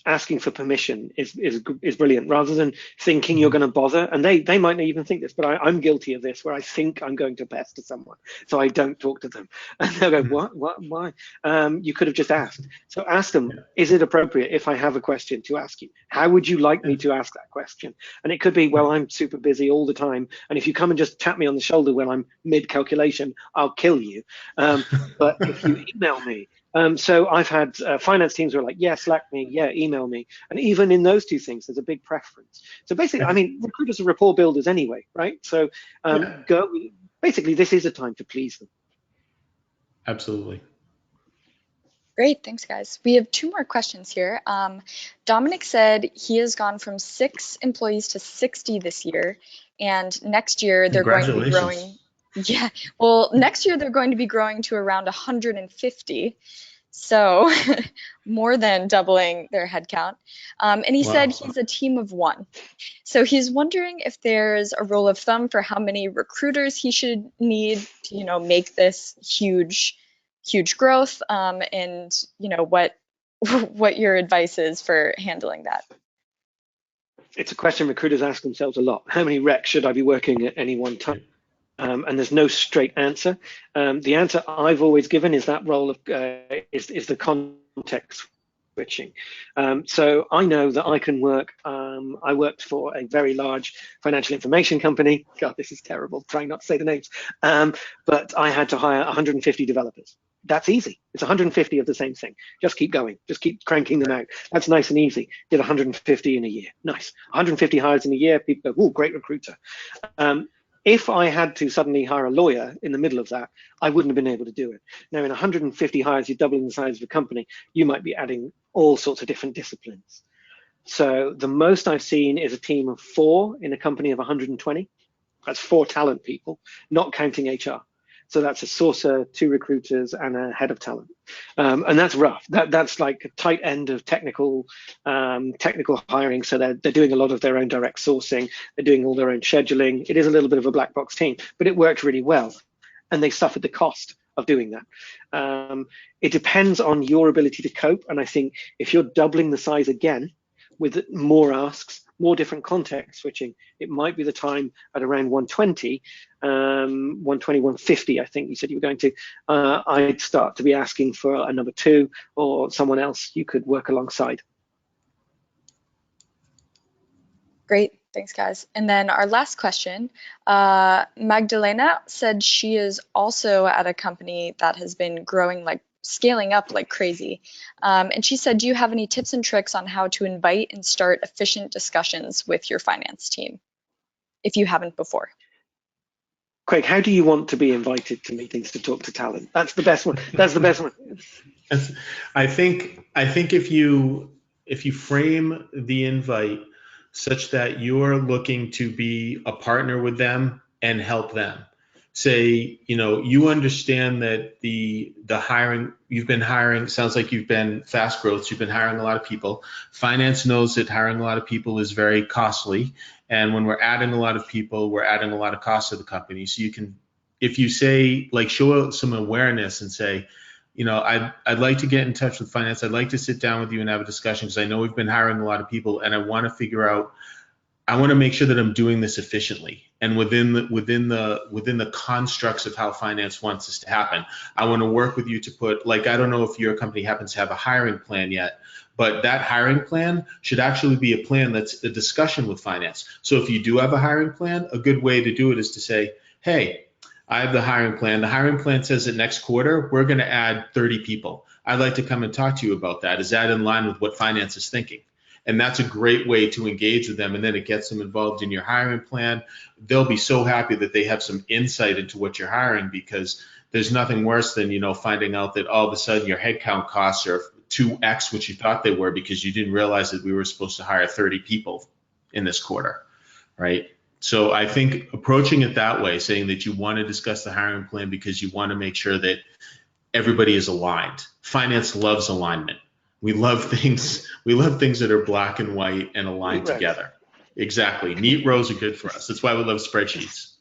asking for permission is brilliant, rather than thinking you're Mhm. going to bother. And they might not even think this, but I'm guilty of this, where I think I'm going to pester someone, so I don't talk to them, and they'll go, what, why? You could have just asked. So ask them, Yeah. is it appropriate if I have a question to ask you? How would you like Yeah. me to ask that question? And it could be, well, I'm super busy all the time, and if you come and just tap me on the shoulder when I'm mid calculation, I'll kill you. But if you email me, so I've had finance teams who are like, yeah, Slack me, yeah, email me. And even in those two things, there's a big preference. So basically, I mean, recruiters are rapport builders anyway, right? So Yeah. basically, this is a time to please them. Absolutely. Great, thanks, guys. We have two more questions here. Dominic said he has gone from 6 employees to 60 this year, and next year they're going to be Congratulations. growing. Yeah, well, next year they're going to be growing to around 150, so more than doubling their headcount. And he said Wow. he's a team of one. So he's wondering if there's a rule of thumb for how many recruiters he should need to, make this huge growth, and what what your advice is for handling that. It's a question recruiters ask themselves a lot. How many recs should I be working at any one time? And there's no straight answer. The answer I've always given is that role of is the context switching. So I know that I can work. I worked for a very large financial information company. God, this is terrible, trying not to say the names. But I had to hire 150 developers. That's easy. It's 150 of the same thing. Just keep going. Just keep cranking them out. That's nice and easy. Did 150 in a year. Nice. 150 hires in a year. People go, oh, great recruiter. If I had to suddenly hire a lawyer in the middle of that, I wouldn't have been able to do it. Now, in 150 hires, you're doubling the size of the company. You might be adding all sorts of different disciplines. So the most I've seen is a team of 4 in a company of 120. That's 4 talent people, not counting HR. So that's a sourcer, 2 recruiters, and a head of talent. And that's rough. That's like a tight end of technical hiring. So they're doing a lot of their own direct sourcing. They're doing all their own scheduling. It is a little bit of a black box team, but it worked really well. And they suffered the cost of doing that. It depends on your ability to cope. And I think if you're doubling the size again with more asks, more different context switching, it might be the time at around 120, 120, 150, I think you said you were going to, I'd start to be asking for a number 2 or someone else you could work alongside. Great, thanks guys. And then our last question, Magdalena said she is also at a company that has been growing, like scaling up like crazy. And she said, do you have any tips and tricks on how to invite and start efficient discussions with your finance team, if you haven't before? Craig, how do you want to be invited to meetings to talk to talent? That's the best one. That's the best one. I think if you frame the invite such that you're looking to be a partner with them and help them. Say, you understand that the hiring, you've been hiring, sounds like you've been fast growth, so you've been hiring a lot of people. Finance knows that hiring a lot of people is very costly. And when we're adding a lot of people, we're adding a lot of costs to the company. So you can, if you say, like, show some awareness and say, I'd like to get in touch with finance. I'd like to sit down with you and have a discussion because I know we've been hiring a lot of people and I want to figure out, I want to make sure that I'm doing this efficiently and within the constructs of how finance wants this to happen. I want to work with you to put, like, I don't know if your company happens to have a hiring plan yet, but that hiring plan should actually be a plan that's a discussion with finance. So if you do have a hiring plan, a good way to do it is to say, hey, I have the hiring plan. The hiring plan says that next quarter, we're going to add 30 people. I'd like to come and talk to you about that. Is that in line with what finance is thinking? And that's a great way to engage with them. And then it gets them involved in your hiring plan. They'll be so happy that they have some insight into what you're hiring, because there's nothing worse than, finding out that all of a sudden your headcount costs are 2x what you thought they were because you didn't realize that we were supposed to hire 30 people in this quarter, right? So I think approaching it that way, saying that you want to discuss the hiring plan because you want to make sure that everybody is aligned. Finance loves alignment. We love things that are black and white and aligned together. Exactly. Neat rows are good for us. That's why we love spreadsheets.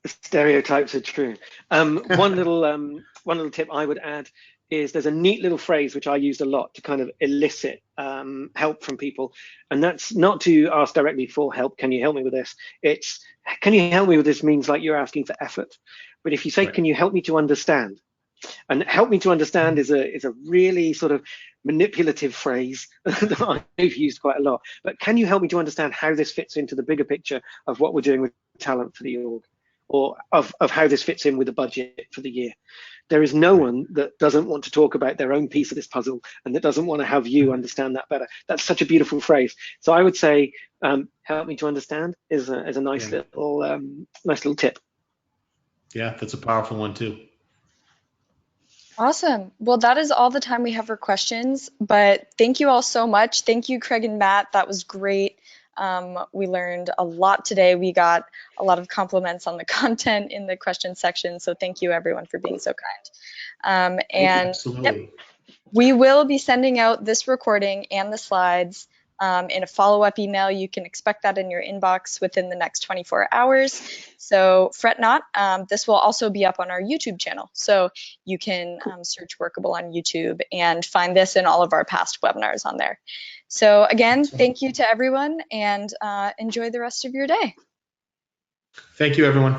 Stereotypes are true. One little tip I would add is there's a neat little phrase which I used a lot to kind of elicit help from people. And that's not to ask directly for help. Can you help me with this? It's, can you help me with this means like you're asking for effort. But if you say, can you help me to understand? And help me to understand is a really sort of manipulative phrase that I've used quite a lot. But can you help me to understand how this fits into the bigger picture of what we're doing with talent for the org, or of how this fits in with the budget for the year? There is no one that doesn't want to talk about their own piece of this puzzle and that doesn't want to have you understand that better. That's such a beautiful phrase. So I would say, help me to understand is a nice little tip. Yeah, that's a powerful one too. Awesome. Well, that is all the time we have for questions, but thank you all so much. Thank you, Craig and Matt. That was great. We learned a lot today. We got a lot of compliments on the content in the question section, so thank you everyone for being so kind. Absolutely. We will be sending out this recording and the slides in a follow-up email. You can expect that in your inbox within the next 24 hours. So fret not. This will also be up on our YouTube channel. So you can search Workable on YouTube and find this and all of our past webinars on there. So again, thank you to everyone and enjoy the rest of your day. Thank you, everyone.